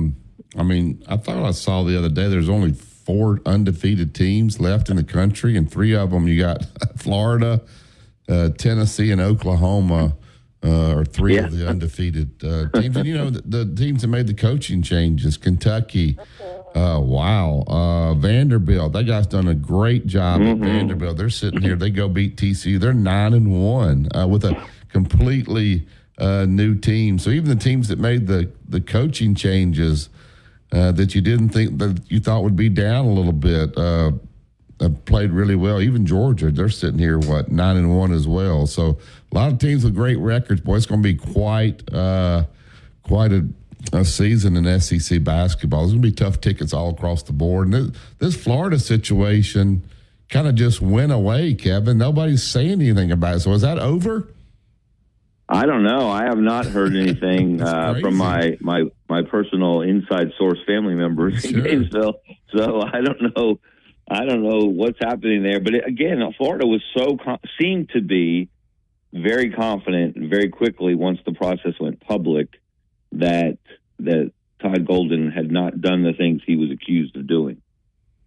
mean, I thought I saw the other day there's only 4 undefeated teams left in the country, and 3 of them you got Florida, Tennessee, and Oklahoma are 3 of the undefeated teams. And the teams that made the coaching changes: Kentucky. Vanderbilt. That guy's done a great job at Vanderbilt. They're sitting here. They go beat TCU. They're 9-1 with a completely new team. So even the teams that made the coaching changes that you didn't think that you thought would be down a little bit played really well. Even Georgia, they're sitting here 9-1 as well. So a lot of teams with great records. Boy, it's going to be quite a season in SEC basketball. It's going to be tough tickets all across the board. And this Florida situation kind of just went away, Kevin. Nobody's saying anything about it. So is that over? I don't know. I have not heard anything from my personal inside source family members in Gainesville, so I don't know. I don't know what's happening there. But again, Florida was seemed to be very confident very quickly once the process went public that Todd Golden had not done the things he was accused of doing.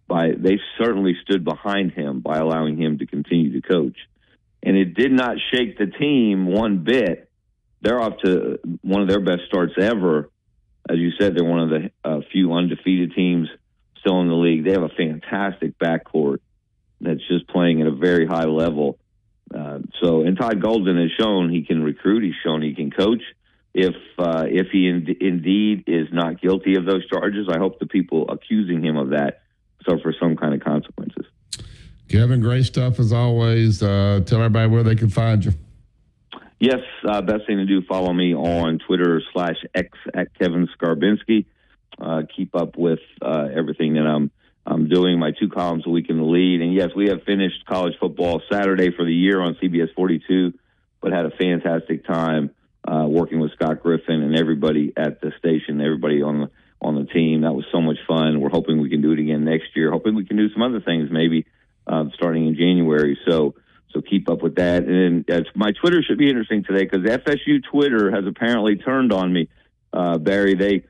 They certainly stood behind him by allowing him to continue to coach. And it did not shake the team one bit. They're off to one of their best starts ever. As you said, they're one of the few undefeated teams still in the league. They have a fantastic backcourt that's just playing at a very high level. And Todd Golden has shown he can recruit. He's shown he can coach. If he indeed is not guilty of those charges, I hope the people accusing him of that suffer some kind of consequences. Kevin, great stuff as always. Tell everybody where they can find you. Yes, best thing to do, follow me on Twitter /X at Kevin Skarbinski. Keep up with everything that I'm doing, my 2 columns a week in the lead. And yes, we have finished college football Saturday for the year on CBS 42, but had a fantastic time working with Scott Griffin and everybody at the station, everybody on the team. That was so much fun. We're hoping we can do it again next year. Hoping we can do some other things maybe starting in January. So keep up with that. And my Twitter should be interesting today because FSU Twitter has apparently turned on me, Barry. They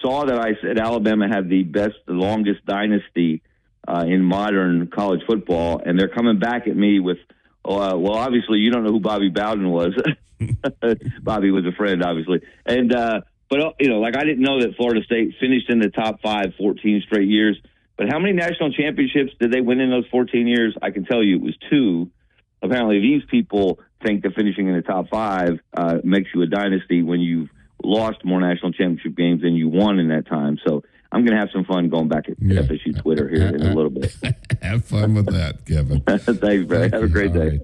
saw that I said Alabama had the longest dynasty in modern college football, and they're coming back at me with, well, obviously you don't know who Bobby Bowden was. Bobby was a friend, obviously. And but I didn't know that Florida State finished in the top 5 14 straight years. But how many national championships did they win in those 14 years? I can tell you it was 2. Apparently, these people think that finishing in the top 5 makes you a dynasty when you've lost more national championship games than you won in that time. So I'm going to have some fun going back at FSU Twitter here in a little bit. Have fun with that, Kevin. Thanks, Barry. Have a great day.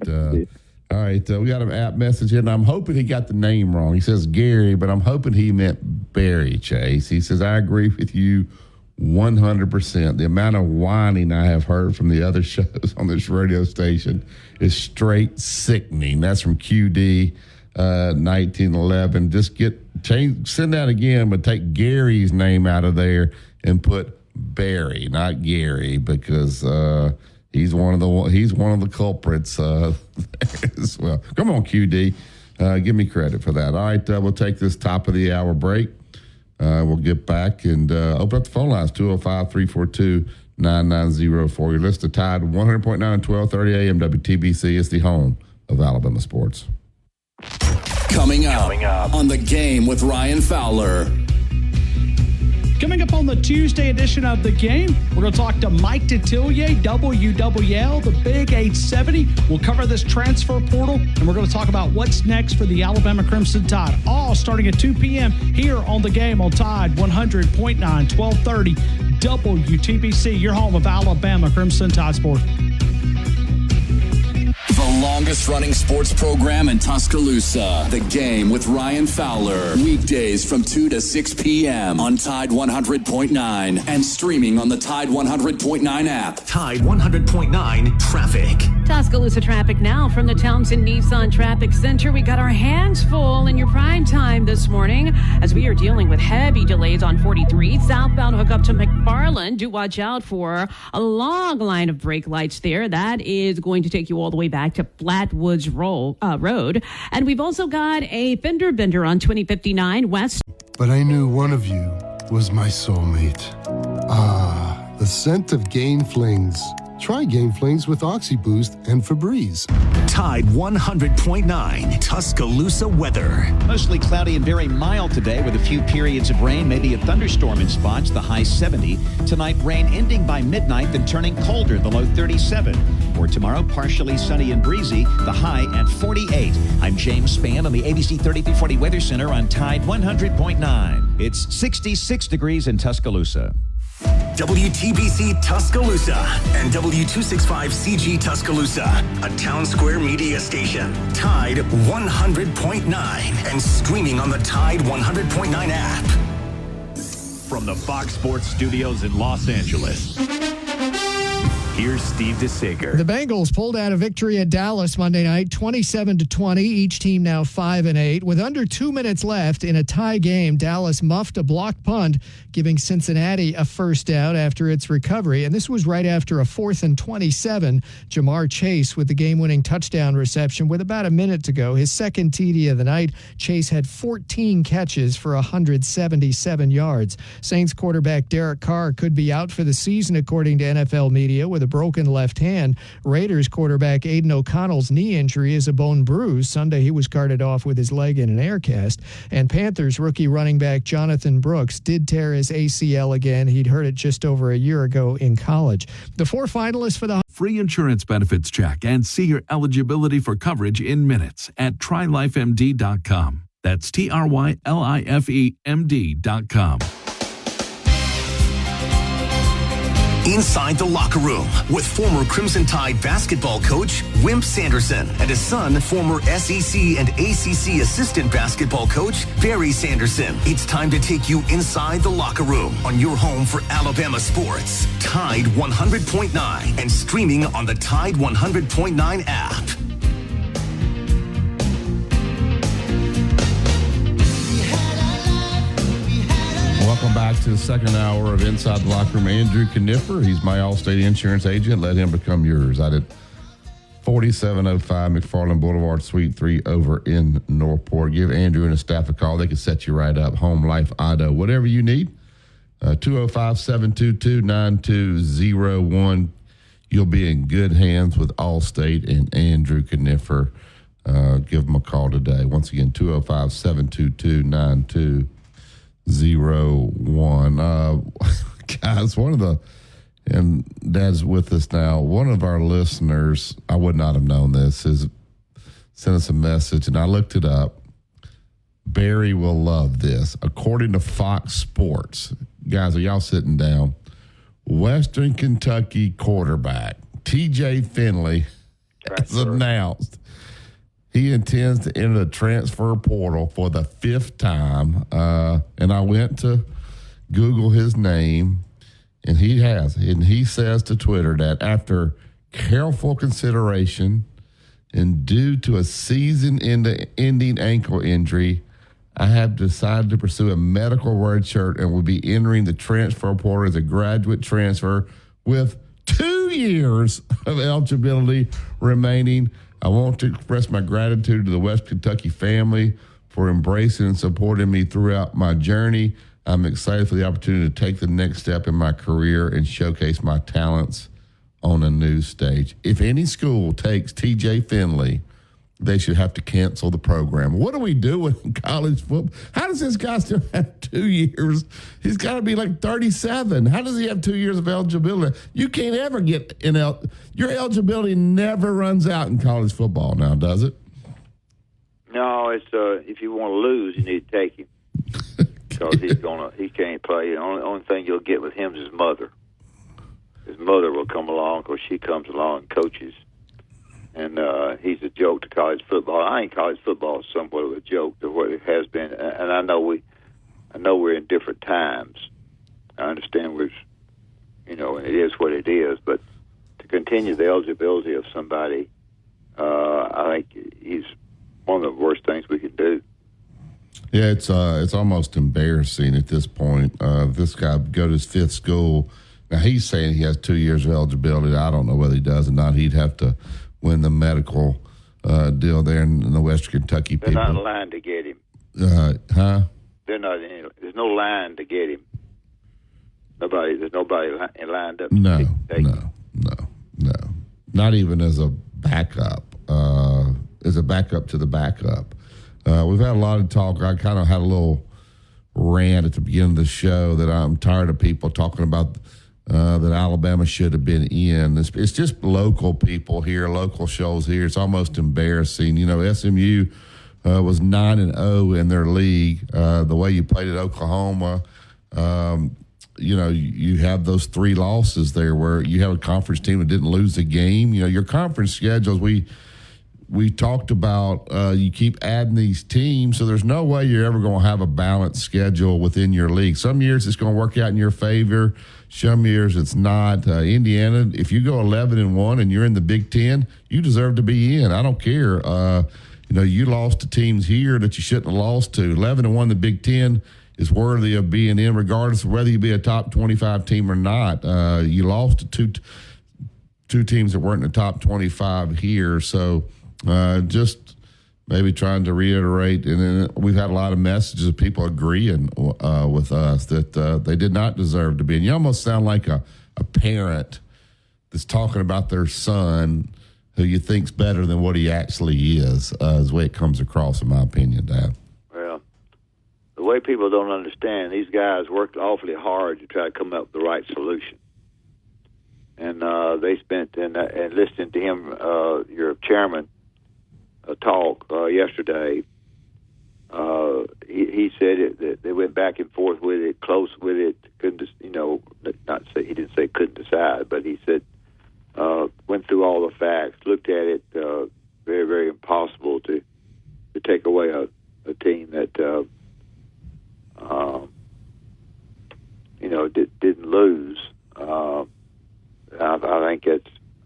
All right, we got an app message here, and I'm hoping he got the name wrong. He says Gary, but I'm hoping he meant Barry, Chase. He says, I agree with you 100%. The amount of whining I have heard from the other shows on this radio station is straight sickening. That's from QD 1911. Just send that again, but take Gary's name out of there and put Barry, not Gary, because he's one of the culprits as well. Come on, QD, give me credit for that. All right, we'll take this top of the hour break. We'll get back and open up the phone lines, 205-342-9904. You're listening to Tide 100.9, 1230 AM WTBC. It's the home of Alabama sports. Coming up on The Game with Ryan Fowler. Coming up on the Tuesday edition of The Game, we're going to talk to Mike Detillier, WWL, the Big 870. We'll cover this transfer portal, and we're going to talk about what's next for the Alabama Crimson Tide, all starting at 2 p.m. here on The Game on Tide 100.9, 1230 WTBC, your home of Alabama Crimson Tide Sports. The longest running sports program in Tuscaloosa. The Game with Ryan Fowler. Weekdays from 2 to 6 p.m. on Tide 100.9 and streaming on the Tide 100.9 app. Tide 100.9 traffic. Tuscaloosa traffic now from the Townsend Nissan Traffic Center. We got our hands full in your prime time this morning as we are dealing with heavy delays on 43 southbound hookup to McFarland. Do watch out for a long line of brake lights there. That is going to take you all the way back to Flatwoods Road. And we've also got a fender bender on 2059 West. But I knew one of you was my soulmate. Ah, the scent of Gain Flings. Try Gain Flings with OxyBoost and Febreze. Tide 100.9 Tuscaloosa weather. Mostly cloudy and very mild today with a few periods of rain, maybe a thunderstorm in spots, the high 70. Tonight, rain ending by midnight, then turning colder, the low 37. For tomorrow, partially sunny and breezy, the high at 48. I'm James Spann on the ABC 3340 Weather Center on Tide 100.9. It's 66 degrees in Tuscaloosa. WTBC Tuscaloosa and W265CG Tuscaloosa, a Town Square media station. Tide 100.9 and streaming on the Tide 100.9 app. From the Fox Sports Studios in Los Angeles, Here's Steve DeSager. The Bengals pulled out a victory at Dallas Monday night, 27-20. Each team now 5-8. With under 2 minutes left in a tie game, Dallas muffed a blocked punt, giving Cincinnati a first down after its recovery. And this was right after a 4th and 27. Jamar Chase with the game-winning touchdown reception with about a minute to go. His second TD of the night. Chase had 14 catches for 177 yards. Saints quarterback Derek Carr could be out for the season, according to NFL media, with a broken left hand. Raiders quarterback Aiden O'Connell's knee injury is a bone bruise. Sunday, he was carted off with his leg in an air cast. And Panthers rookie running back Jonathan Brooks did tear his ACL again. He'd hurt it just over a year ago in college. The 4 finalists for the free insurance benefits check and see your eligibility for coverage in minutes at trylifemd.com. That's TRYLIFEMD.com. Inside the Locker Room with former Crimson Tide basketball coach Wimp Sanderson and his son, former SEC and ACC assistant basketball coach Barry Sanderson. It's time to take you inside the locker room on your home for Alabama sports. Tide 100.9 and streaming on the Tide 100.9 app. Welcome back to the second hour of Inside the Locker Room. Andrew Knipper, he's my Allstate insurance agent. Let him become yours. I did 4705 McFarland Boulevard, Suite 3 over in Northport. Give Andrew and his staff a call. They can set you right up. Home, life, auto, whatever you need. 205-722-9201. You'll be in good hands with Allstate and Andrew Knipper. Give them a call today. Once again, 205-722-9201. Guys, and Dad's with us now, one of our listeners, I would not have known this, is sent us a message, and I looked it up. Barry will love this. According to Fox Sports, guys, are y'all sitting down? Western Kentucky quarterback TJ Finley has announced he intends to enter the transfer portal for the 5th time. And I went to Google his name, and he has. And he says to Twitter that after careful consideration and due to a season-ending ankle injury, I have decided to pursue a medical redshirt and will be entering the transfer portal as a graduate transfer with 2 years of eligibility remaining. I want to express my gratitude to the West Kentucky family for embracing and supporting me throughout my journey. I'm excited for the opportunity to take the next step in my career and showcase my talents on a new stage. If any school takes TJ Finley, they should have to cancel the program. What are we doing in college football? How does this guy still have 2 years? He's got to be like 37. How does he have 2 years of eligibility? You can't ever get your eligibility never runs out in college football now, does it? No, it's if you want to lose, you need to take him because he can't play. The only thing you'll get with him is his mother. His mother will come along because she comes along and coaches. And he's a joke to college football. I think college football is somewhat of a joke to what it has been. And I know we're in different times. I understand and it is what it is. But to continue the eligibility of somebody, I think he's one of the worst things we can do. Yeah, it's almost embarrassing at this point. This guy go to his 5th school. Now he's saying he has 2 years of eligibility. I don't know whether he does or not. He'd have to win the medical deal there in the Western Kentucky people. They're not in line to get him. They're not. There's no line to get him. There's nobody lined up. No. Not even as a backup. As a backup to the backup. We've had a lot of talk. I kind of had a little rant at the beginning of the show that I'm tired of people talking about that Alabama should have been in. It's just local people here, local shows here. It's almost embarrassing. SMU was 9-0 in their league. The way you played at Oklahoma, you have those 3 losses there where you have a conference team that didn't lose a game. Your conference schedules, we talked about you keep adding these teams, so there's no way you're ever going to have a balanced schedule within your league. Some years it's going to work out in your favor. Some years it's not. Indiana, if you go 11-1 and you're in the Big Ten, you deserve to be in. I don't care. You lost to teams here that you shouldn't have lost to. 11-1 in the Big Ten is worthy of being in, regardless of whether you be a top 25 team or not. You lost to two teams that weren't in the top 25 here, so just maybe trying to reiterate. And then we've had a lot of messages of people agreeing with us that they did not deserve to be in. You almost sound like a parent that's talking about their son who you think's better than what he actually is the way it comes across, in my opinion, Dad. Well, the way people don't understand, these guys worked awfully hard to try to come up with the right solution. And they spent, and listening to him, your chairman, talk yesterday, he said that they went back and forth with it, close with it, couldn't, not say, he didn't say couldn't decide, but he said, went through all the facts, looked at it, very, very impossible to take away a team that, didn't lose.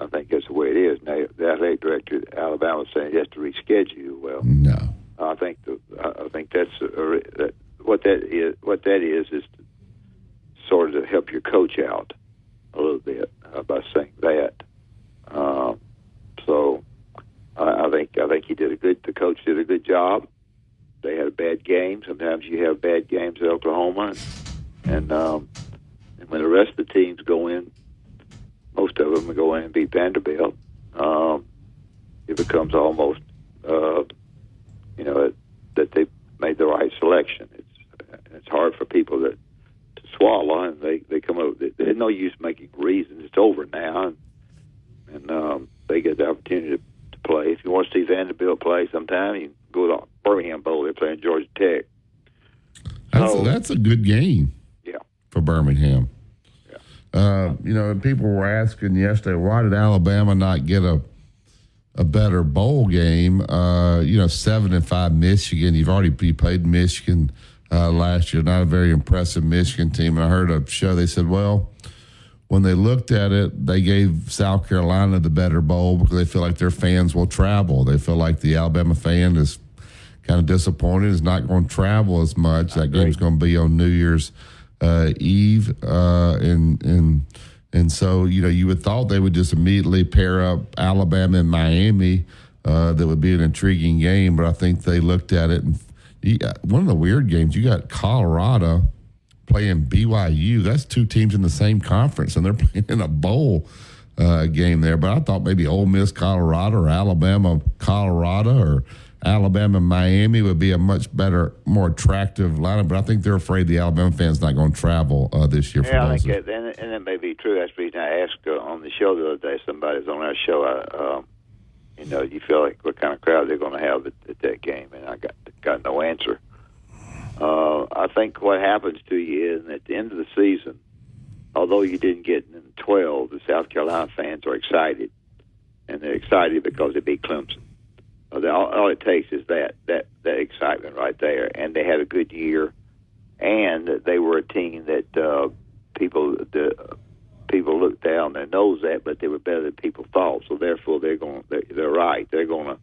I think that's the way it is. Now, the athletic director at Alabama is saying he has to reschedule. Well, no, I think that's what that is. What that is to sort of help your coach out a little bit by saying that. So I think he did the coach did a good job. They had a bad game. Sometimes you have bad games at Oklahoma, and when the rest of the teams go in, most of them go in and beat Vanderbilt. It becomes almost, that they made the right selection. It's hard for people to swallow, and they come up. There's no use making reasons. It's over now, and they get the opportunity to play. If you want to see Vanderbilt play sometime, you can go to Birmingham Bowl. They're playing Georgia Tech. That's a good game. Yeah, for Birmingham. People were asking yesterday, why did Alabama not get a better bowl game? 7-5 Michigan. You played Michigan last year. Not a very impressive Michigan team. And I heard a show. They said, well, when they looked at it, they gave South Carolina the better bowl because they feel like their fans will travel. They feel like the Alabama fan is kind of disappointed, is not going to travel as much. That game's going to be on New Year's Eve, and so you would thought they would just immediately pair up Alabama and Miami. That would be an intriguing game, but I think they looked at it and one of the weird games. You got Colorado playing BYU. That's two teams in the same conference, and they're playing in a bowl game there. But I thought maybe Ole Miss Colorado or Alabama Colorado or Alabama Miami would be a much better, more attractive lineup, but I think they're afraid the Alabama fans not going to travel this year. Yeah, I think and that may be true. That's the reason I asked on the show the other day. Somebody's on our show. You feel like what kind of crowd they're going to have at that game, and I got no answer. I think what happens to you is at the end of the season, although you didn't get in 12, the South Carolina fans are excited, and they're excited because they beat Clemson. All it takes is that excitement right there, and they had a good year, and they were a team that people looked down their nose at, but they were better than people thought. So therefore, they're right. They'll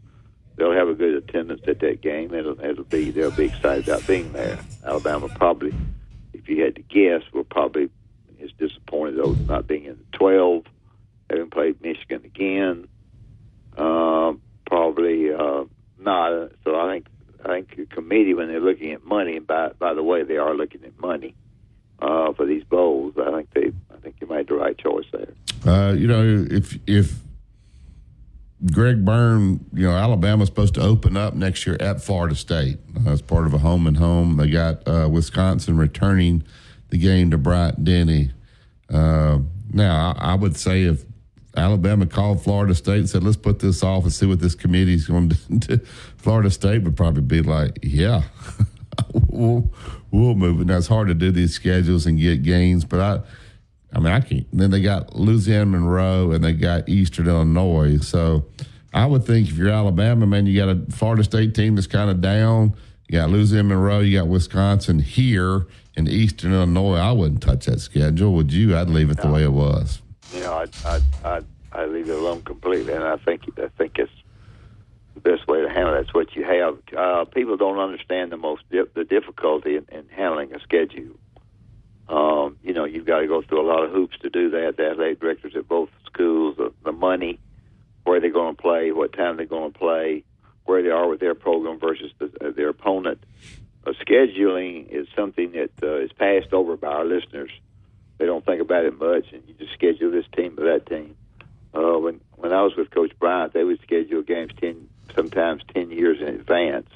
have a good attendance at that game. They'll be excited about being there. Alabama probably, if you had to guess, is disappointed though not being in the 12, having played Michigan again. Probably not. So I think the committee, when they're looking at money, and by the way, they are looking at money for these bowls. I think you made the right choice there. If Greg Byrne, Alabama's supposed to open up next year at Florida State as part of a home and home. They got Wisconsin returning the game to Bryant-Denny. Now, I would say if Alabama called Florida State and said, let's put this off and see what this committee's going to do, Florida State would probably be like, yeah, we'll move it. Now, it's hard to do these schedules and get gains, but I can't. And then they got Louisiana Monroe and they got Eastern Illinois. So I would think if you're Alabama, man, you got a Florida State team that's kind of down. You got Louisiana Monroe. You got Wisconsin here in Eastern Illinois. I wouldn't touch that schedule. Would you? I'd leave it the way it was. I'd leave it alone completely, and I think it's the best way to handle it. That's what you have. People don't understand the difficulty in handling a schedule. You've got to go through a lot of hoops to do that. The athletic directors at both schools, the money, where they're going to play, what time they're going to play, where they are with their program versus their opponent. Scheduling is something that is passed over by our listeners. They don't think about it much, and you just schedule this team or that team. When I was with Coach Bryant, they would schedule games sometimes 10 years in advance.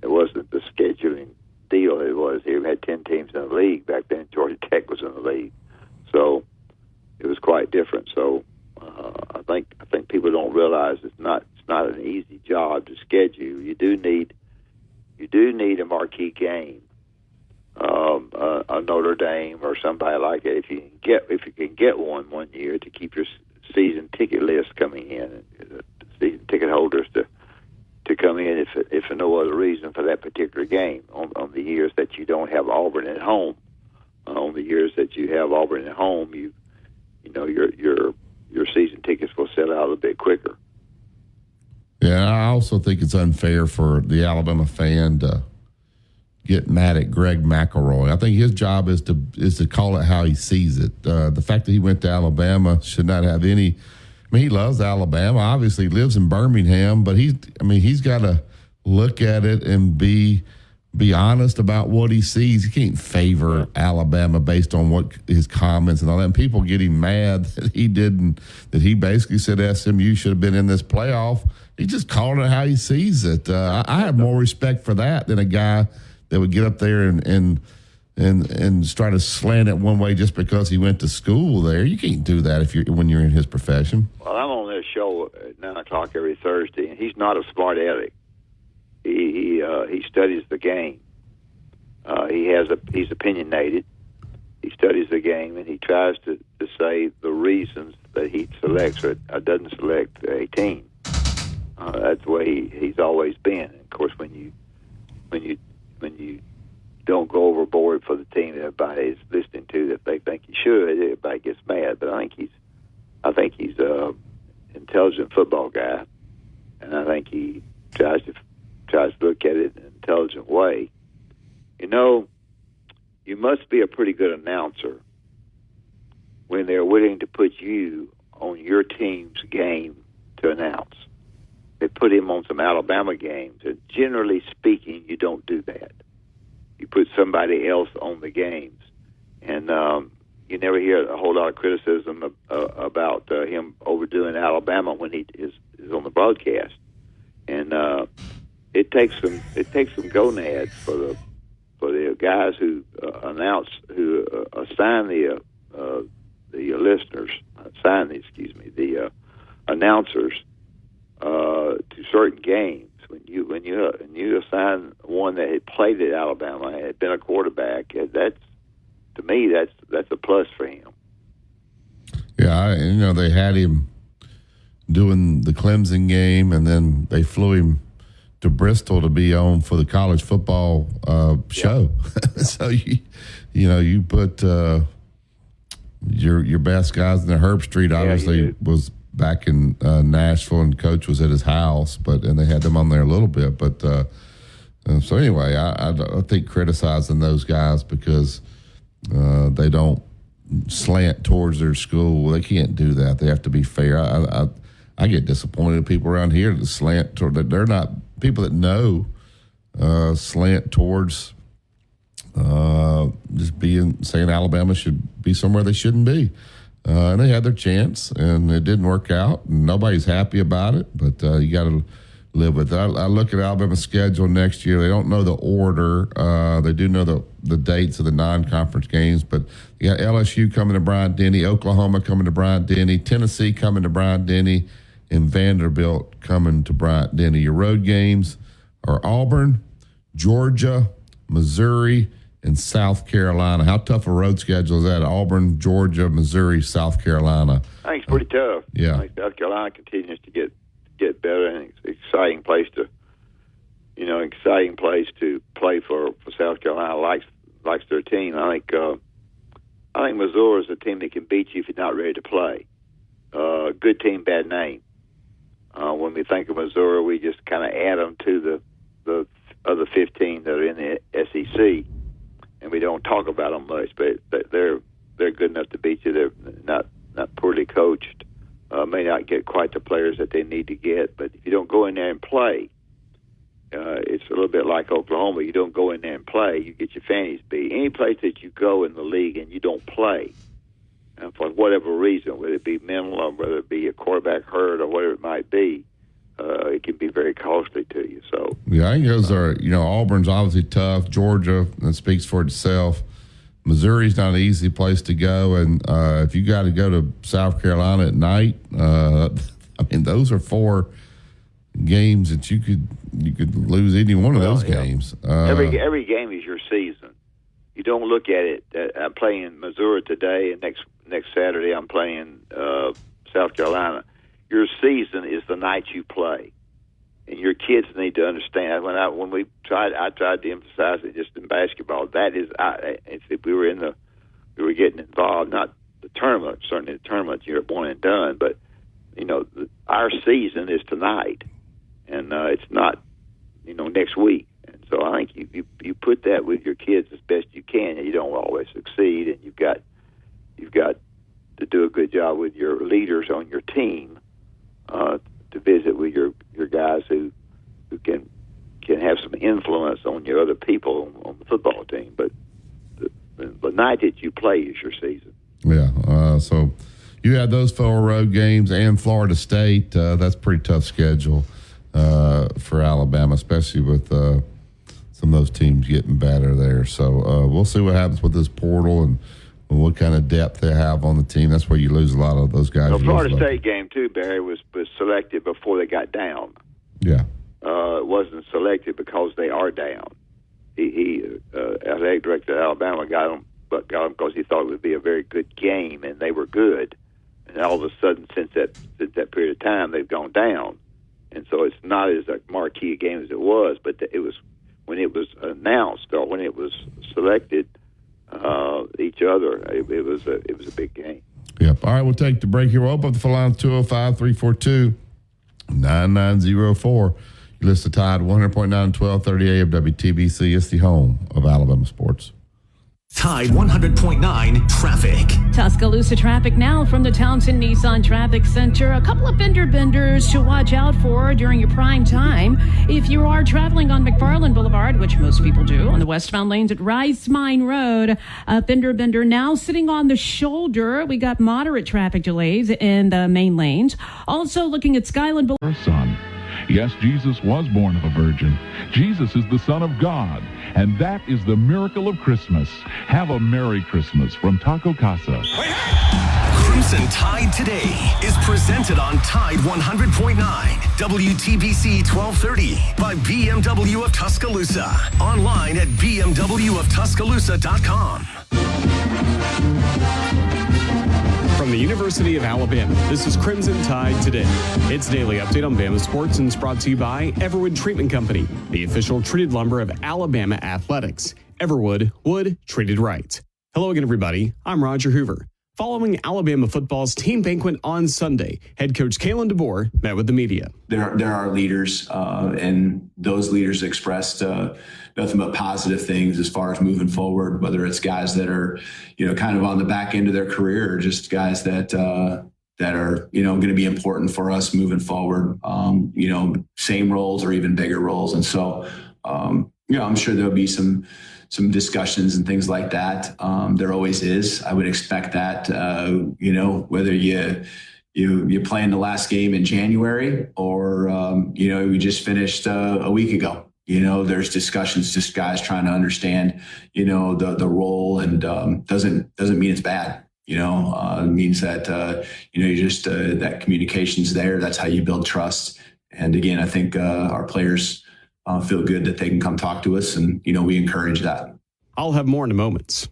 It wasn't the scheduling deal it was. He had 10 teams in the league. Back then, Georgia Tech was in the league. So it was quite different. So I think people don't realize it's not an easy job to schedule. You do need a marquee game, a Notre Dame or somebody like that. If you can get one year to keep your season ticket list coming in, season ticket holders to come in if for no other reason for that particular game. On the years that you don't have Auburn at home, on the years that you have Auburn at home, your season tickets will sell out a bit quicker. Yeah, I also think it's unfair for the Alabama fan to get mad at Greg McElroy. I think his job is to call it how he sees it. The fact that he went to Alabama should not have any. I mean, he loves Alabama. Obviously, he lives in Birmingham, but he's got to look at it and be honest about what he sees. He can't favor Alabama based on what his comments and all that. And people getting mad that he didn't. That he basically said SMU should have been in this playoff. He just called it how he sees it. I have more respect for that than a guy that would get up there and try to slant it one way just because he went to school there. You can't do that when you're in his profession. Well, I'm on this show at 9:00 every Thursday, and he's not a smart aleck. He studies the game. He's opinionated. He studies the game, and he tries to say the reasons that he selects or doesn't select a team. That's the way he's always been. And of course, when you don't go overboard for the team that everybody is listening to that they think you should, everybody gets mad. But I think he's a intelligent football guy, and I think he tries to look at it in an intelligent way. You must be a pretty good announcer when they're willing to put you on your team's game to announce. They put him on some Alabama games, and generally speaking, you don't do that. You put somebody else on the games, and you never hear a whole lot of criticism about him overdoing Alabama when he is on the broadcast. And it takes some gonads for the guys who assign the listeners, the announcers to certain games. When you assign one that had played at Alabama, had been a quarterback, that's a plus for him. Yeah, they had him doing the Clemson game, and then they flew him to Bristol to be on for the college football show. So you put your best guys in the Herb Street. Obviously was back in Nashville, and Coach was at his house, and they had them on there a little bit. But so anyway, I think criticizing those guys because they don't slant towards their school. Well, they can't do that. They have to be fair. I get disappointed in people around here that slant toward that. They're not people that know slant towards just saying Alabama should be somewhere they shouldn't be. And they had their chance, and it didn't work out, and nobody's happy about it, but you got to live with it. I look at Alabama's schedule next year. They don't know the order. They do know the dates of the non-conference games, but you got LSU coming to Bryant-Denny, Oklahoma coming to Bryant-Denny, Tennessee coming to Bryant-Denny, and Vanderbilt coming to Bryant-Denny. Your road games are Auburn, Georgia, Missouri, and South Carolina. How tough a road schedule is that? Auburn, Georgia, Missouri, South Carolina. I think it's pretty tough. Yeah. I think South Carolina continues to get get better, and it's an exciting place to play for South Carolina. Likes their team. I think Missouri is a team that can beat you if you're not ready to play. Good team, bad name. When we think of Missouri, we just kind of add them to the other 15 that are in the SEC, and we don't talk about them much. But they're good enough to beat you. They're not poorly coached. May not get quite the players that they need to get, but if you don't go in there and play, it's a little bit like Oklahoma. You don't go in there and play, you get your fannies beat. Any place that you go in the league and you don't play, and for whatever reason, whether it be mental or whether it be a quarterback hurt or whatever it might be, it can be very costly to you. So yeah, I think those are, Auburn's obviously tough. Georgia, that speaks for itself. Missouri's not an easy place to go, and if you got to go to South Carolina at night, those are 4 games that you could lose any one of those games. Every game is your season. You don't look at it. I'm playing Missouri today, and next Saturday I'm playing South Carolina. Your season is the night you play, and your kids need to understand. I tried to emphasize it just in basketball. That is, if we were getting involved, not the tournament. Certainly the tournament, you're one and done. But our season is tonight, and it's not next week. And so I think you put that with your kids as best you can, and you don't always succeed, and you've got to do a good job with your leaders on your team to visit with your guys who can have some influence on your other people on the football team. But the night that you play is your season. Yeah. So you had those 4 road games and Florida State. That's a pretty tough schedule for Alabama, especially with some of those teams getting better there. So we'll see what happens with this portal and what kind of depth they have on the team. That's where you lose a lot of those guys. The Florida State game, too, Barry, was selected before they got down. Yeah. It wasn't selected because they are down. He athletic director at Alabama got them because he thought it would be a very good game, and they were good. And all of a sudden, since that period of time, they've gone down. And so it's not as a marquee game as it was, but it was when it was announced or when it was selected. Each other, it was a big game. Yep. All right, we'll take the break here. We'll open up the phone line 205-342-9904. You listen to Tide 100.9 1230 AM WTBC. It's the home of Alabama sports. Tide 100.9 traffic. Tuscaloosa traffic now from the Townsend Nissan Traffic Center. A couple of fender benders to watch out for during your prime time. If you are traveling on McFarland Boulevard, which most people do, on the westbound lanes at Rice Mine Road, a fender bender now sitting on the shoulder. We got moderate traffic delays in the main lanes. Also looking at Skyland Boulevard. Son. Yes, Jesus was born of a virgin. Jesus is the Son of God, and that is the miracle of Christmas. Have a Merry Christmas from Taco Casa. Crimson Tide Today is presented on Tide 100.9 WTBC 1230 by BMW of Tuscaloosa. Online at bmwoftuscaloosa.com. From the University of Alabama, this is Crimson Tide Today. It's a daily update on Bama sports and it's brought to you by Everwood Treatment Company, the official treated lumber of Alabama athletics. Everwood, wood treated right. Hello again, everybody. I'm Roger Hoover. Following Alabama football's team banquet on Sunday, head coach Kalen DeBoer met with the media. There are leaders, and those leaders expressed nothing but positive things as far as moving forward, whether it's guys that are, kind of on the back end of their career or just guys that are, going to be important for us moving forward, same roles or even bigger roles. And so, I'm sure there'll be some discussions and things like that. There always is. I would expect that, whether you play in the last game in January or, we just finished a week ago. There's discussions, just guys trying to understand, the role, and doesn't mean it's bad. It means that, you just that communication's there. That's how you build trust. And again, I think our players feel good that they can come talk to us, and we encourage that. I'll have more in a moment.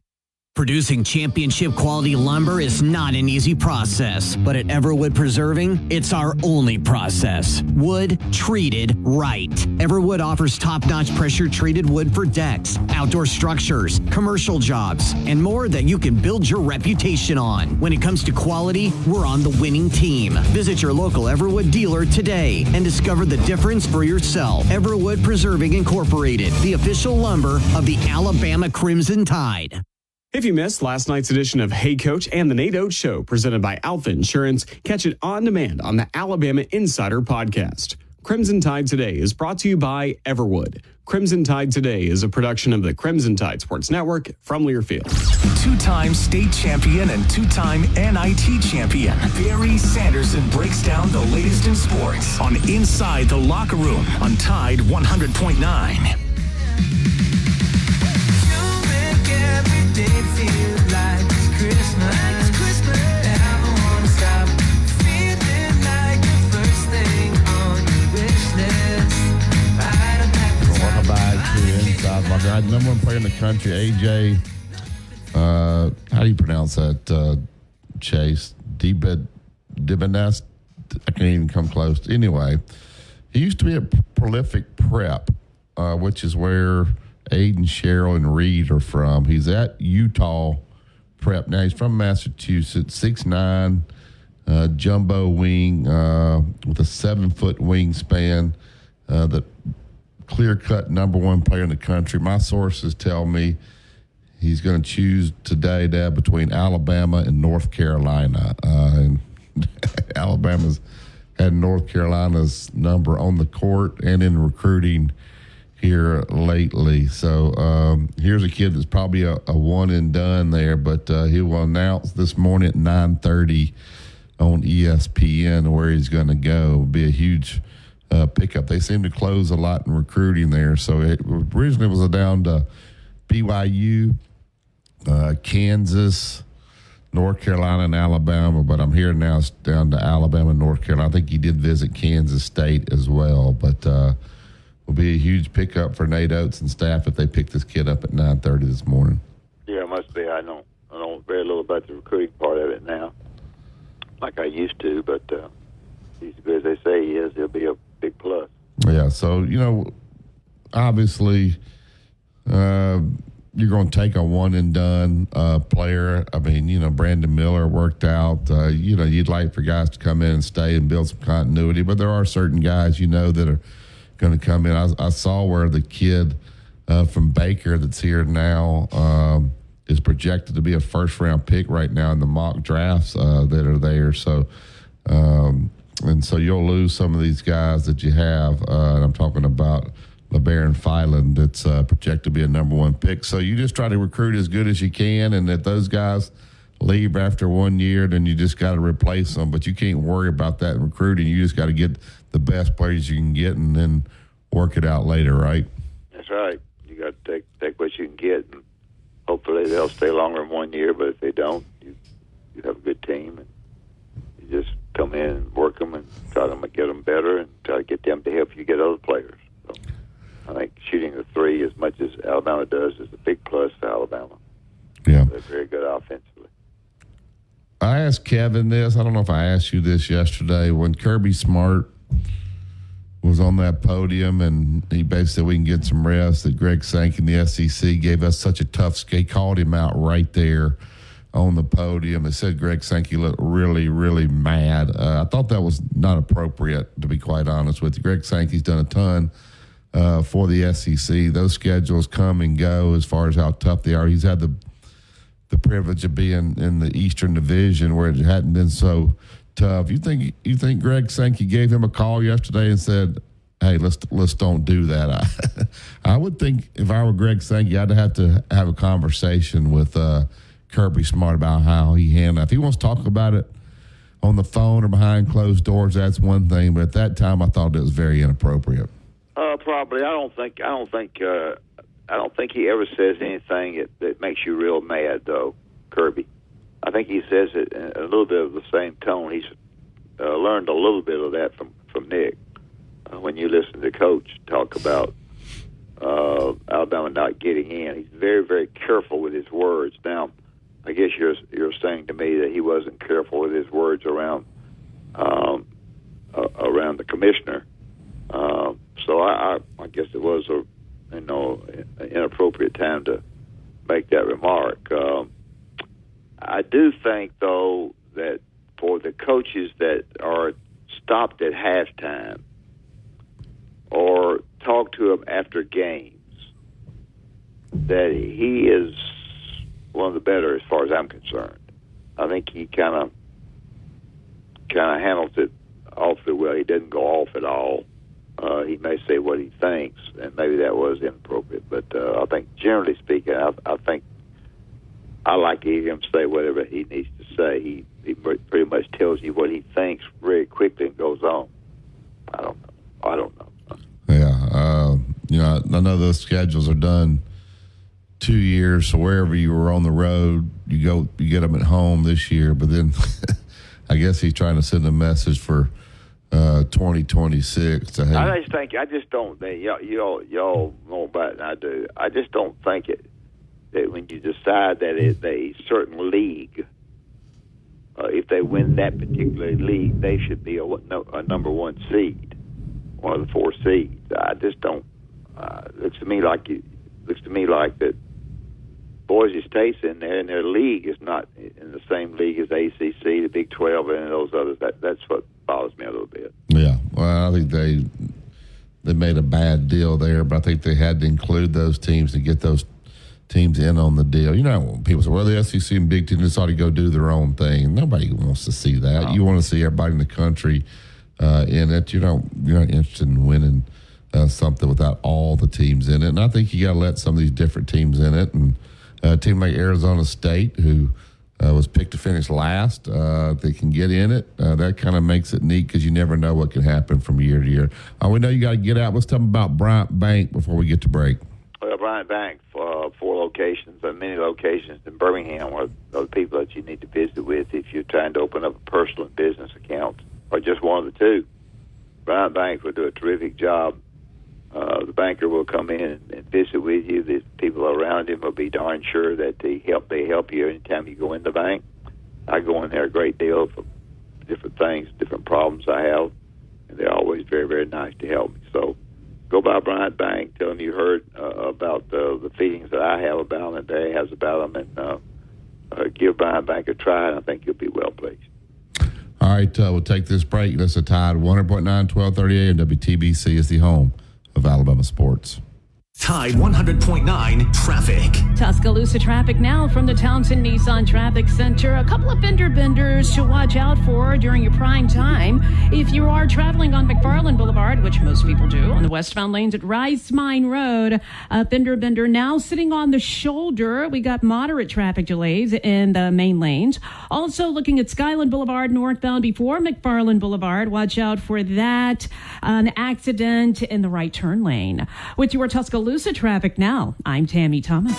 Producing championship quality lumber is not an easy process, but at Everwood Preserving, it's our only process. Wood treated right. Everwood offers top-notch pressure-treated wood for decks, outdoor structures, commercial jobs, and more that you can build your reputation on. When it comes to quality, we're on the winning team. Visit your local Everwood dealer today and discover the difference for yourself. Everwood Preserving Incorporated, the official lumber of the Alabama Crimson Tide. If you missed last night's edition of Hey Coach and the Nate Oates Show presented by Alpha Insurance, catch it on demand on the Alabama Insider podcast. Crimson Tide Today is brought to you by Everwood. Crimson Tide Today is a production of the Crimson Tide Sports Network from Learfield. Two-time state champion and two-time NIT champion, Barry Sanderson breaks down the latest in sports on Inside the Locker Room on Tide 100.9. Welcome back to Inside Locker Room. Number one player in the country, AJ. How do you pronounce that? Chase Dibonest. I can't even come close. Anyway, he used to be a prolific prep, which is where Aiden, Cheryl, and Reed are from. He's at Utah Prep. Now, he's from Massachusetts, 6'9", jumbo wing with a 7-foot wingspan, the clear-cut number one player in the country. My sources tell me he's going to choose today, Dad, between Alabama and North Carolina. And Alabama's had North Carolina's number on the court and in recruiting here lately. So here's a kid that's probably a one and done there, but he will announce this morning at 9:30 on ESPN where he's going to go. It'll be a huge pickup. They seem to close a lot in recruiting there. So it originally was down to BYU, Kansas, North Carolina, and Alabama, but I'm hearing now it's down to Alabama and North Carolina. I think he did visit Kansas State as well, but will be a huge pickup for Nate Oates and staff if they pick this kid up at 9:30 this morning. Yeah, it must be. I know very little about the recruiting part of it now, like I used to, but he's as good as they say he is. He'll be a big plus. Yeah, so, obviously you're going to take a one-and-done player. I mean, Brandon Miller worked out. You'd like for guys to come in and stay and build some continuity, but there are certain guys, that are going to come in. I saw where the kid from Baker that's here now is projected to be a first-round pick right now in the mock drafts that are there. So, and so you'll lose some of these guys that you have. And I'm talking about LeBaron Filan that's projected to be a number one pick. So you just try to recruit as good as you can, and if those guys leave after 1 year, then you just got to replace them. But you can't worry about that in recruiting. You just got to get the best players you can get and then work it out later, right? That's right. You got to take what you can get, and hopefully they'll stay longer than 1 year. But if they don't, you have a good team, and you just come in and work them and try to get them better and try to get them to help you get other players. So I think shooting the three as much as Alabama does is a big plus for Alabama. Yeah. They're very good offensively. I asked Kevin this. I don't know if I asked you this yesterday. When Kirby Smart was on that podium and he basically said we can get some rest, that Greg Sankey in the SEC gave us such a tough skate. He called him out right there on the podium. It said Greg Sankey looked really, really mad. I thought that was not appropriate, to be quite honest with you. Greg Sankey's done a ton for the SEC. Those schedules come and go as far as how tough they are. He's had the privilege of being in the Eastern Division where it hadn't been so tough. You think Greg Sankey gave him a call yesterday and said, "Hey, let's don't do that"? I would think if I were Greg Sankey, I'd have to have a conversation with Kirby Smart about how he handled it. If he wants to talk about it on the phone or behind closed doors, that's one thing. But at that time, I thought it was very inappropriate. Probably. I don't think he ever says anything that makes you real mad, though, Kirby. I think he says it in a little bit of the same tone. He's learned a little bit of that from Nick. When you listen to Coach talk about Alabama not getting in, he's very, very careful with his words. Now, I guess you're saying to me that he wasn't careful with his words around the commissioner. So I guess it was an inappropriate time to make that remark. I do think, though, that for the coaches that are stopped at halftime or talk to him after games, that he is one of the better as far as I'm concerned. I think he kind of handles it awfully well. He didn't go off at all. He may say what he thinks, and maybe that was inappropriate. But I think, generally speaking, I think I like to hear him say whatever he needs to say. He pretty much tells you what he thinks very quickly and goes on. I don't know. Yeah, I know those schedules are done 2 years, so wherever you were on the road, you get them at home this year. But then, I guess he's trying to send a message for 2026. I just don't think y'all know about it than I do. I just don't think that when you decide that it's a certain league, if they win that particular league, they should be a number one seed, one of the 4 seeds. I just don't. Looks to me like that Boise State's in there, and their league is not in the same league as ACC, the Big 12, and those others. That's what bothers me a little bit. Yeah, well, I think they made a bad deal there, but I think they had to include those teams to get those teams in on the deal. You know, people say, well, the SEC and Big Ten just ought to go do their own thing. Nobody wants to see that. No. You want to see everybody in the country in it. You're not interested in winning something without all the teams in it. And I think you got to let some of these different teams in it. And a team like Arizona State, who was picked to finish last, they can get in it. That kind of makes it neat because you never know what can happen from year to year. We know you got to get out. Let's talk about Bryant Bank before we get to break. Well, Bryant Bank, 4 locations, and many locations in Birmingham are the people that you need to visit with if you're trying to open up a personal and business account, or just one of the two. Bryant Bank will do a terrific job. The banker will come in and visit with you. The people around him will be darn sure that they help you anytime you go in the bank. I go in there a great deal for different things, different problems I have, and they're always very, very nice to help me. So go by Bryant Bank, tell them you heard about the feelings that I have about them and Barry has about them, and give Bryant Bank a try, and I think you'll be well pleased. All right, we'll take this break. That's a Tide 100.9, 1230 AM. WTBC is the home of Alabama sports. Tide 100.9 traffic. Tuscaloosa traffic now from the Townsend Nissan Traffic Center. A couple of fender benders to watch out for during your prime time. If you are traveling on McFarland Boulevard, which most people do, on the westbound lanes at Rice Mine Road, a fender bender now sitting on the shoulder. We got moderate traffic delays in the main lanes. Also looking at Skyland Boulevard northbound before McFarland Boulevard. Watch out for that. An accident in the right turn lane. With your Tuscaloosa traffic now, I'm Tammy Thomas.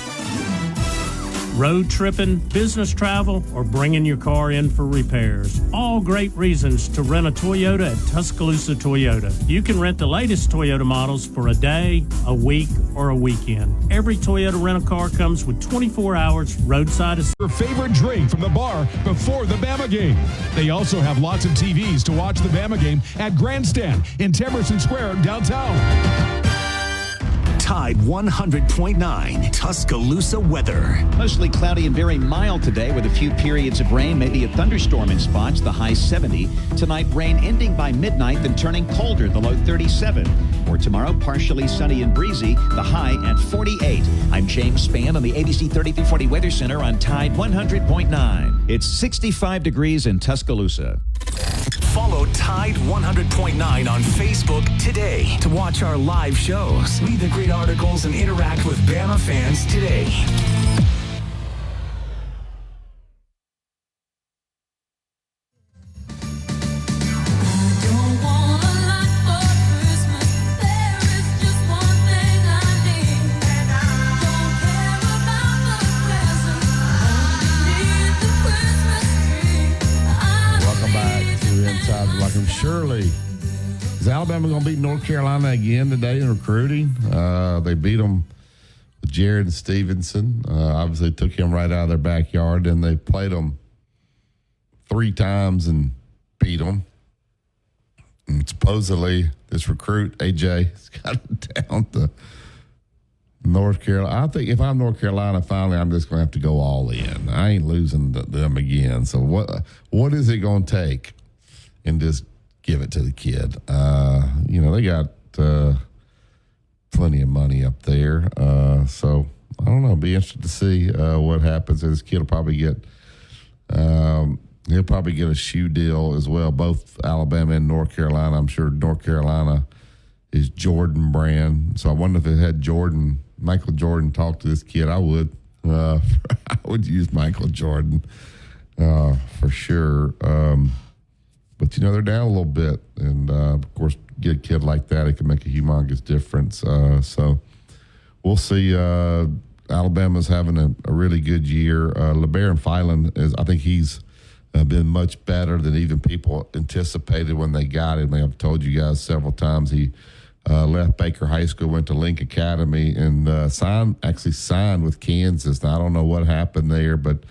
Road tripping, business travel, or bringing your car in for repairs. All great reasons to rent a Toyota at Tuscaloosa Toyota. You can rent the latest Toyota models for a day, a week, or a weekend. Every Toyota rental car comes with 24 hours roadside assistance. Your favorite drink from the bar before the Bama game. They also have lots of TVs to watch the Bama game at Grandstand in Temerson Square downtown. Tide 100.9 Tuscaloosa weather. Mostly cloudy and very mild today with a few periods of rain, maybe a thunderstorm in spots, the high 70. Tonight, rain ending by midnight, then turning colder, the low 37. For tomorrow, partially sunny and breezy, the high at 48. I'm James Spann on the ABC 3340 Weather Center on Tide 100.9. It's 65 degrees in Tuscaloosa. Follow Tide 100.9 on Facebook today to watch our live shows, read the great articles, and interact with Bama fans today. Surely. Is Alabama going to beat North Carolina again today in recruiting? They beat them Jared Stevenson. Obviously took him right out of their backyard, and they played him 3 times and beat him. And supposedly this recruit, AJ, has got it down to North Carolina. I think if I'm North Carolina, finally, I'm just going to have to go all in. I ain't losing them again. So what is it going to take? And just give it to the kid. They got plenty of money up there. So I don't know. Be interested to see what happens. This kid will probably get he'll probably get a shoe deal as well. Both Alabama and North Carolina. I'm sure North Carolina is Jordan brand. So I wonder if it had Michael Jordan talk to this kid. I would. I would use Michael Jordan for sure. But, they're down a little bit. And, of course, get a kid like that, it can make a humongous difference. So we'll see. Alabama's having a really good year. LeBaron Filan, I think he's been much better than even people anticipated when they got him. I've told you guys several times he left Baker High School, went to Link Academy, and signed with Kansas. Now, I don't know what happened there, but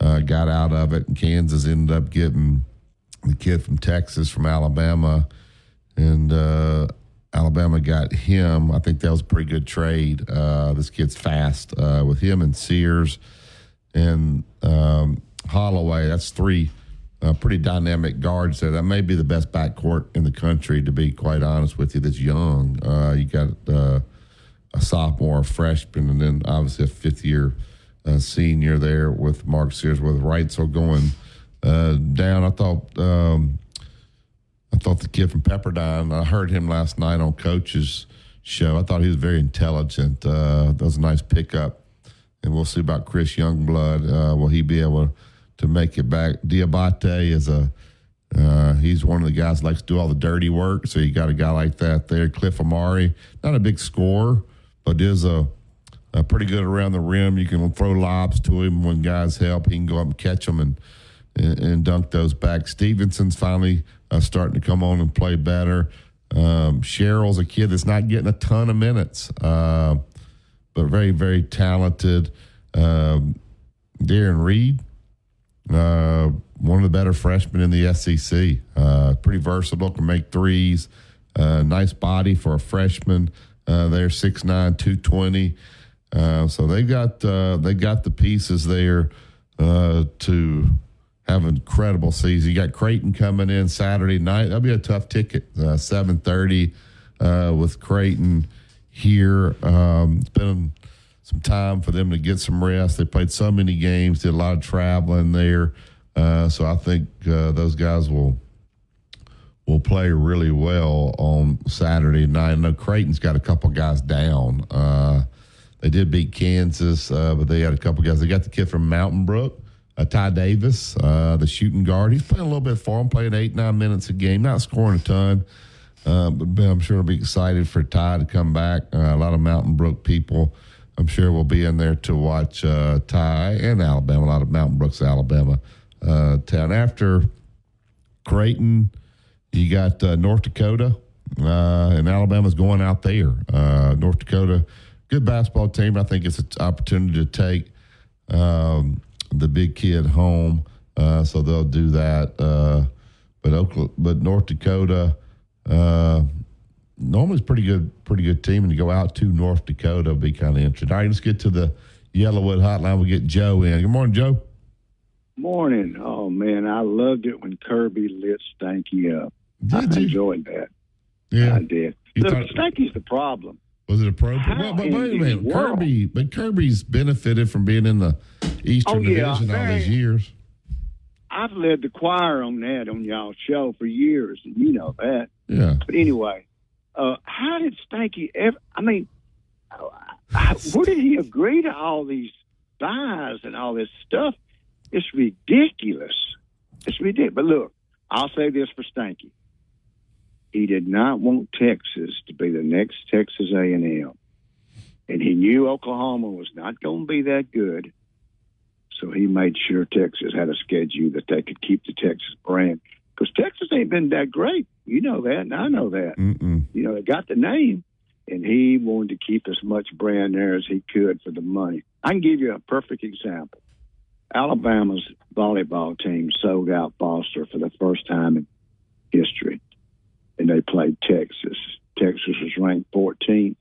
got out of it, and Kansas ended up getting the kid from Texas, from Alabama, and Alabama got him. I think that was a pretty good trade. This kid's fast with him and Sears and Holloway. That's 3 pretty dynamic guards there. That may be the best backcourt in the country, to be quite honest with you, that's young. You got a sophomore, a freshman, and then obviously a fifth-year senior there with Mark Sears, with Reitzel going down. I thought the kid from Pepperdine, I heard him last night on Coach's show. I thought he was very intelligent. That was a nice pickup. And we'll see about Chris Youngblood. Will he be able to make it back? Diabate is he's one of the guys that likes to do all the dirty work. So you got a guy like that there. Cliff Amari, not a big scorer, but is a pretty good around the rim. You can throw lobs to him when guys help. He can go up and catch them and dunk those back. Stevenson's finally starting to come on and play better. Sherrill's a kid that's not getting a ton of minutes, but very, very talented. Darren Reed, one of the better freshmen in the SEC. Pretty versatile, can make threes. Nice body for a freshman. They're 6'9", 220. So they got the pieces there to have an incredible season. You got Creighton coming in Saturday night. That'll be a tough ticket. 7:30 with Creighton here. It's been some time for them to get some rest. They played so many games, did a lot of traveling there. So I think those guys will play really well on Saturday night. I know Creighton's got a couple guys down. They did beat Kansas, but they had a couple guys. They got the kid from Mountain Brook, Ty Davis, the shooting guard. He's playing a little bit for them, playing 8-9 minutes a game, not scoring a ton. But I'm sure he'll be excited for Ty to come back. A lot of Mountain Brook people, I'm sure, will be in there to watch Ty and Alabama. A lot of Mountain Brook's Alabama town. After Creighton, you got North Dakota, and Alabama's going out there. North Dakota, good basketball team. I think it's an opportunity to take the big kid home, so they'll do that. But North Dakota normally is pretty good team, and to go out to North Dakota will be kind of interesting. All right, let's get to the Yellowwood Hotline. We'll get Joe in. Good morning, Joe. Morning. Oh man, I loved it when Kirby lit Stanky up. I enjoyed that. Yeah, I did. Look, Stanky's the problem. Was it appropriate? Well, but wait a minute, Kirby's benefited from being in the Eastern Division all these years. I've led the choir on that on y'all's show for years, and you know that. Yeah. But anyway, how did Stanky ever? I mean, where did he agree to all these buys and all this stuff? It's ridiculous. It's ridiculous. But look, I'll say this for Stanky. He did not want Texas to be the next Texas A&M. And he knew Oklahoma was not going to be that good. So he made sure Texas had a schedule that they could keep the Texas brand. Because Texas ain't been that great. You know that, and I know that. Mm-mm. You know, they got the name. and he wanted to keep as much brand there as he could for the money. I can give you a perfect example. Alabama's volleyball team sold out Foster for the first time in history, and they played Texas. Texas was ranked 14th,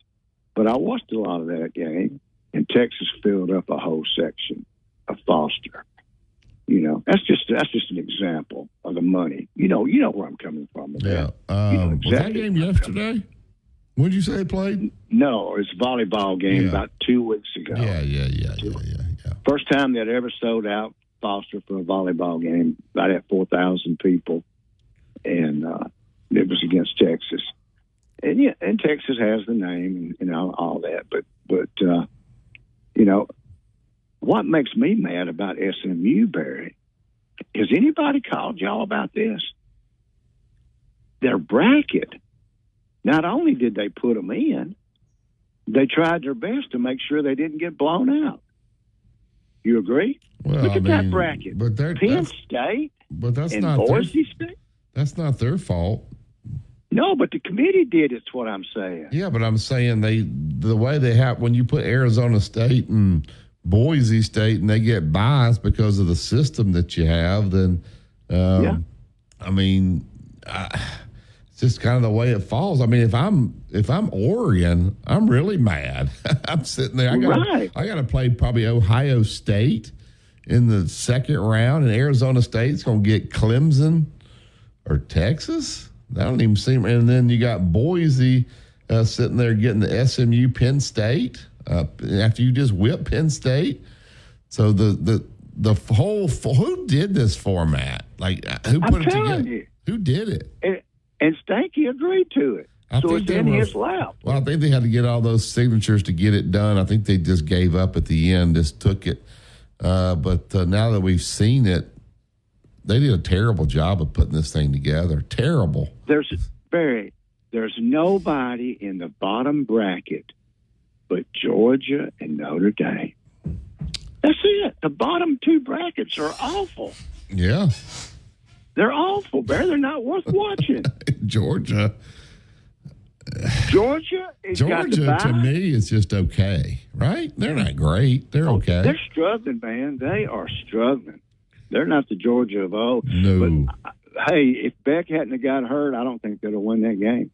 but I watched a lot of that game, and Texas filled up a whole section of Foster. You know, that's just an example of the money. You know where I'm coming from. Yeah. Exactly. Was that game yesterday? When did you say they played? No, it's a volleyball game about 2 weeks ago. Yeah. First time they'd ever sold out Foster for a volleyball game, about at 4,000 people, and it was against Texas. And Texas has the name and all that, but you know, what makes me mad about SMU, Barry, has anybody called y'all about this? Their bracket. Not only did they put them in, they tried their best to make sure they didn't get blown out. You agree? Well, Look at that bracket. But Penn State that's and not Boise State. That's not their fault. No, but the committee did. It's what I'm saying. Yeah, but I'm saying the way they have when you put Arizona State and Boise State and they get biased because of the system that you have, then I mean, it's just kind of the way it falls. I mean, if I'm Oregon, I'm really mad. I'm sitting there. I got to play probably Ohio State in the second round, and Arizona State's going to get Clemson or Texas. That don't even seem. And then you got Boise sitting there getting the SMU Penn State after you just whip Penn State. So the whole who did this format? Like who put it together? Who did it? And Stanky agreed to it. So it's in his lap. Well, I think they had to get all those signatures to get it done. I think they just gave up at the end, just took it. But now that we've seen it, they did a terrible job of putting this thing together. Terrible. There's nobody in the bottom bracket but Georgia and Notre Dame. That's it. The bottom two brackets are awful. Yeah. They're awful, Bear. They're not worth watching. Georgia to me is just okay, right? They're not great. They're okay. They're struggling, man. They are struggling. They're not the Georgia of old. No. But, hey, if Beck hadn't have got hurt, I don't think they'd have won that game.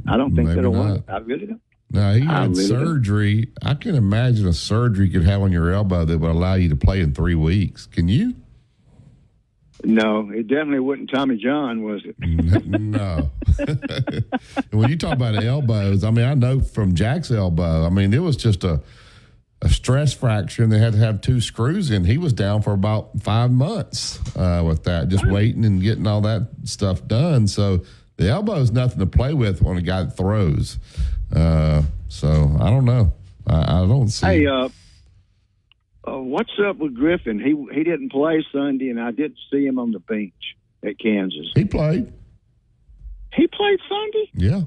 I don't think they'd have won it. I really don't. No, he had surgery. I can imagine a surgery you could have on your elbow that would allow you to play in 3 weeks. Can you? No, it definitely wasn't Tommy John, was it? No. When you talk about elbows, I mean, I know from Jack's elbow, I mean, it was just a stress fracture, and they had to have 2 screws in. He was down for about 5 months with that, just waiting and getting all that stuff done. So the elbow is nothing to play with when a guy throws. So I don't know. I don't see. Hey, what's up with Griffin? He didn't play Sunday, and I didn't see him on the bench at Kansas. He played. He played Sunday? Yeah.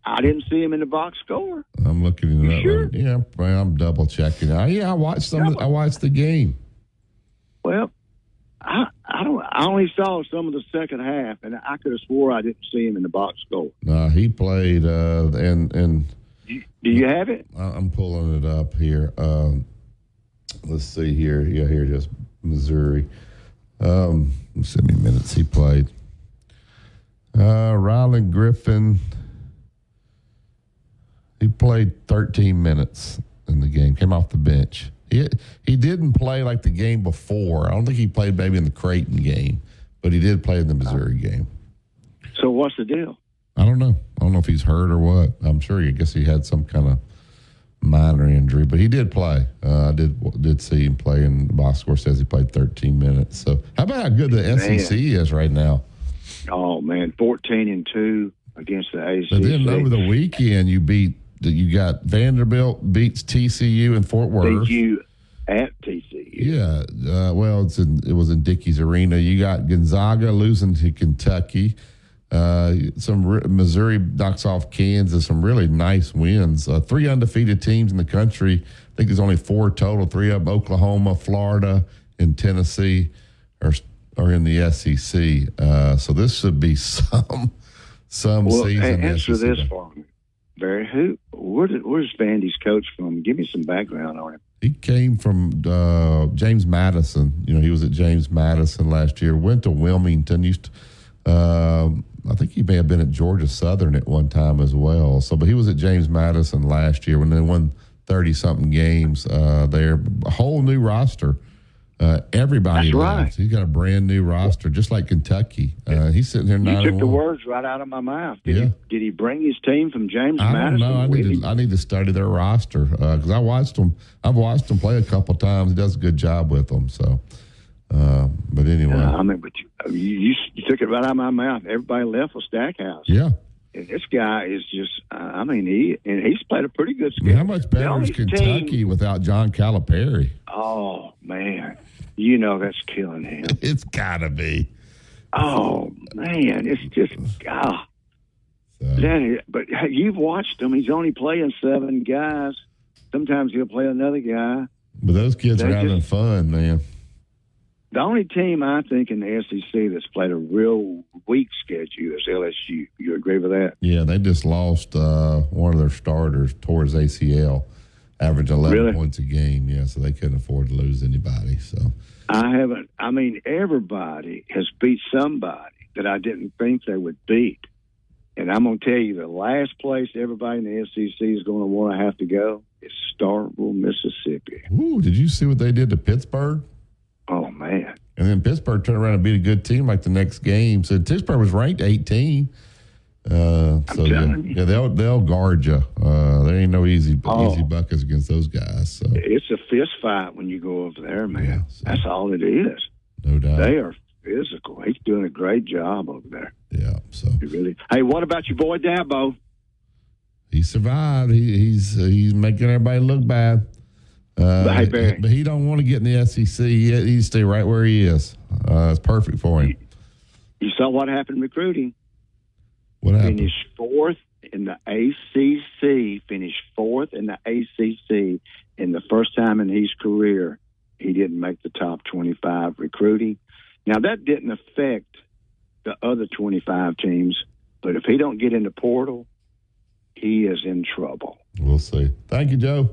I didn't see him in the box score. I'm looking it up. Sure? Yeah, I'm double checking. I watched I watched the game. Well, I only saw some of the second half, and I could have swore I didn't see him in the box score. No, he played, and do you have it? I'm pulling it up here. Let's see here. Yeah, here it is. Missouri. Send me minutes he played. Ryland Griffin. He played 13 minutes in the game. Came off the bench. He didn't play like the game before. I don't think he played maybe in the Creighton game, but he did play in the Missouri game. So what's the deal? I don't know. I don't know if he's hurt or what. I'm sure. I guess he had some kind of minor injury, but he did play. I did see him play, and the box score says he played 13 minutes. So how about how good the SEC is right now? Oh man, 14-2 against the ACC. But then over the weekend, you got Vanderbilt beats TCU in Fort Worth. TCU at TCU. Yeah. Well, it was in Dickies Arena. You got Gonzaga losing to Kentucky. Missouri knocks off Kansas. Some really nice wins. 3 undefeated teams in the country. I think there's only 4 total. 3 of them, Oklahoma, Florida, and Tennessee are in the SEC. So this should be some season. Answer this for me. Barry, where's Vandy's coach from? Give me some background on him. He came from James Madison. You know, he was at James Madison last year. Went to Wilmington. I think he may have been at Georgia Southern at one time as well. So, but he was at James Madison last year when they won 30-something games there. A whole new roster. Everybody. That's right. He's got a brand new roster, just like Kentucky. He's sitting here 9-1. You took the words right out of my mouth. Did he bring his team from James Madison? I don't know. I need to study their roster because I've watched him play a couple times. He does a good job with them. So, but anyway. But you took it right out of my mouth. Everybody left for Stackhouse. Yeah. And this guy is just, he's played a pretty good schedule. How much better is Kentucky without John Calipari? Oh, man. You know that's killing him. It's got to be. Oh, man. It's just, but you've watched him. He's only playing 7 guys. Sometimes he'll play another guy. But those kids are having fun, man. The only team I think in the SEC that's played a real weak schedule is LSU. You agree with that? Yeah, they just lost one of their starters towards ACL, average 11 points a game. Yeah, so they couldn't afford to lose anybody. So everybody has beat somebody that I didn't think they would beat. And I'm going to tell you, the last place everybody in the SEC is going to want to have to go is Starkville, Mississippi. Ooh, did you see what they did to Pittsburgh? Oh, man. And then Pittsburgh turned around and beat a good team like the next game. So Pittsburgh was ranked 18. They'll guard you. There ain't no easy buckets against those guys. So it's a fist fight when you go over there, man. Yeah, so that's all it is. No doubt. They are physical. He's doing a great job over there. Yeah. So Hey, what about your boy Dabo? He survived. He's making everybody look bad. But he don't want to get in the SEC yet. He stay right where he is. It's perfect for him. You saw what happened in recruiting. What happened? Finished 4th in the ACC. Finished 4th in the ACC. And the first time in his career, he didn't make the top 25 recruiting. Now, that didn't affect the other 25 teams. But if he don't get in the portal, he is in trouble. We'll see. Thank you, Joe.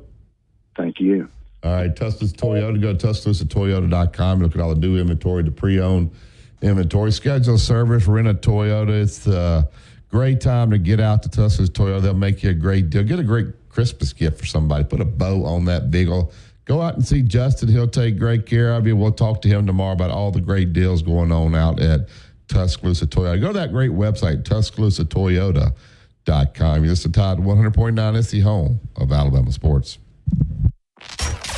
Thank you. All right, Tuscaloosa Toyota. Go to TuscaloosaToyota.com. Look at all the new inventory, the pre-owned inventory. Schedule service, rent a Toyota. It's a great time to get out to Tuscaloosa Toyota. They'll make you a great deal. Get a great Christmas gift for somebody. Put a bow on that big old. Go out and see Justin. He'll take great care of you. We'll talk to him tomorrow about all the great deals going on out at Tuscaloosa Toyota. Go to that great website, TuscaloosaToyota.com. You're listening to Todd 100.9. It's the home of Alabama sports.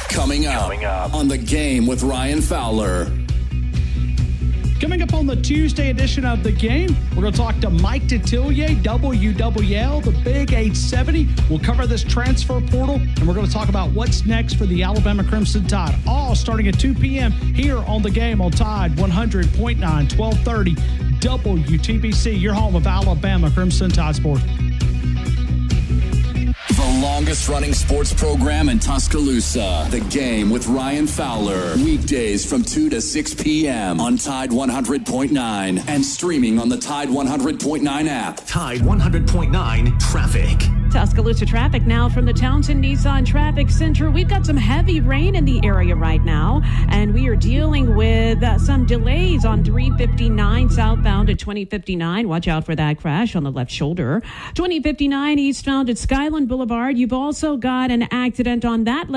Coming up on The Game with Ryan Fowler. Coming up on the Tuesday edition of The Game, we're going to talk to Mike Detillier, WWL, the Big 870. We'll cover this transfer portal, and we're going to talk about what's next for the Alabama Crimson Tide. All starting at 2 p.m. here on The Game on Tide 100.9, 1230 WTBC, your home of Alabama Crimson Tide Sports. The longest running sports program in Tuscaloosa. The Game with Ryan Fowler. Weekdays from 2 to 6 p.m. on Tide 100.9 and streaming on the Tide 100.9 app. Tide 100.9 traffic. Tuscaloosa traffic now from the Townsend Nissan Traffic Center. We've got some heavy rain in the area right now, and we are dealing with some delays on 359 southbound at 2059. Watch out for that crash on the left shoulder. 2059 eastbound at Skyland Boulevard. You've also got an accident on that.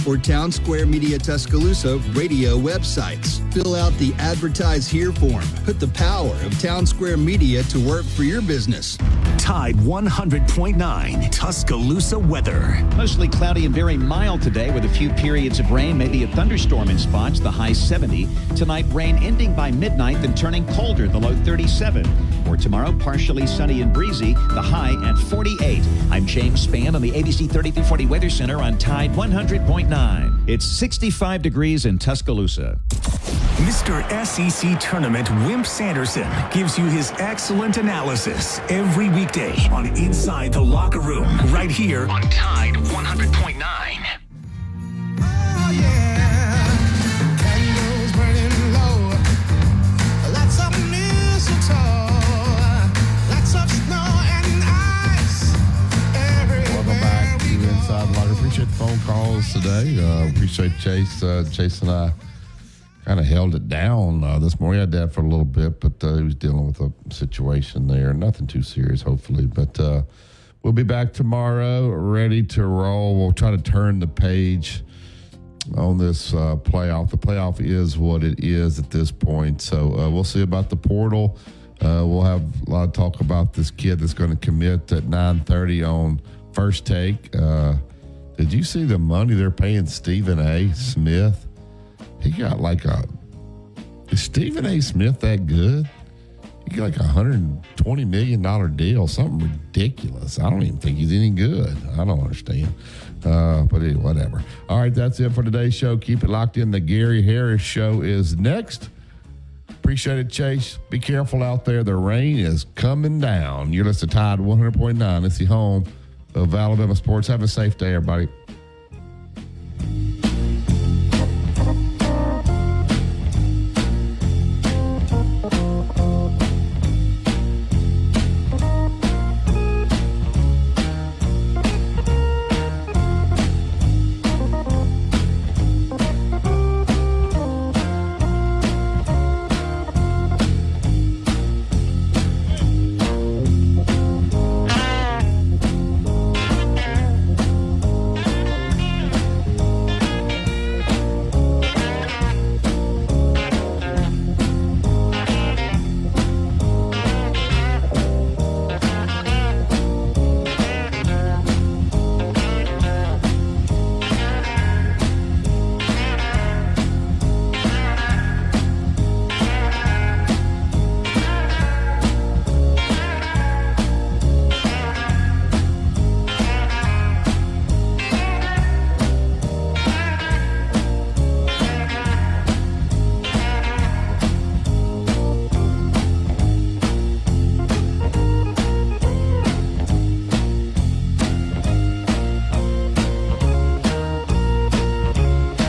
Or Town Square Media Tuscaloosa radio websites. Fill out the Advertise Here form. Put the power of Town Square Media to work for your business. Tide 100.9 Tuscaloosa weather. Mostly cloudy and very mild today with a few periods of rain, maybe a thunderstorm in spots, the high 70. Tonight, rain ending by midnight, then turning colder, the low 37. For tomorrow, partially sunny and breezy, the high at 48. I'm James Spann on the ABC 3340 Weather Center on Tide 100.9. It's 65 degrees in Tuscaloosa. Mr. SEC Tournament Wimp Sanderson gives you his excellent analysis every weekday on Inside the Locker Room, right here on Tide 100.9. Oh, yeah. Candles burning low. Lots of mistletoe. Lots of snow and ice. today. Appreciate Chase. Chase and I kind of held it down this morning. I had Dad for a little bit, but he was dealing with a situation there. Nothing too serious, hopefully. But we'll be back tomorrow, ready to roll. We'll try to turn the page on this playoff. The playoff is what it is at this point. So we'll see about the portal. We'll have a lot of talk about this kid that's going to commit at 9:30 on First Take. Did you see the money they're paying Stephen A. Smith? He got is Stephen A. Smith that good? He got $120 million deal, something ridiculous. I don't even think he's any good. I don't understand. But anyway, whatever. All right, that's it for today's show. Keep it locked in. The Gary Harris Show is next. Appreciate it, Chase. Be careful out there. The rain is coming down. You're listening to Tide 100.9. It's the home of Alabama sports. Have a safe day, everybody.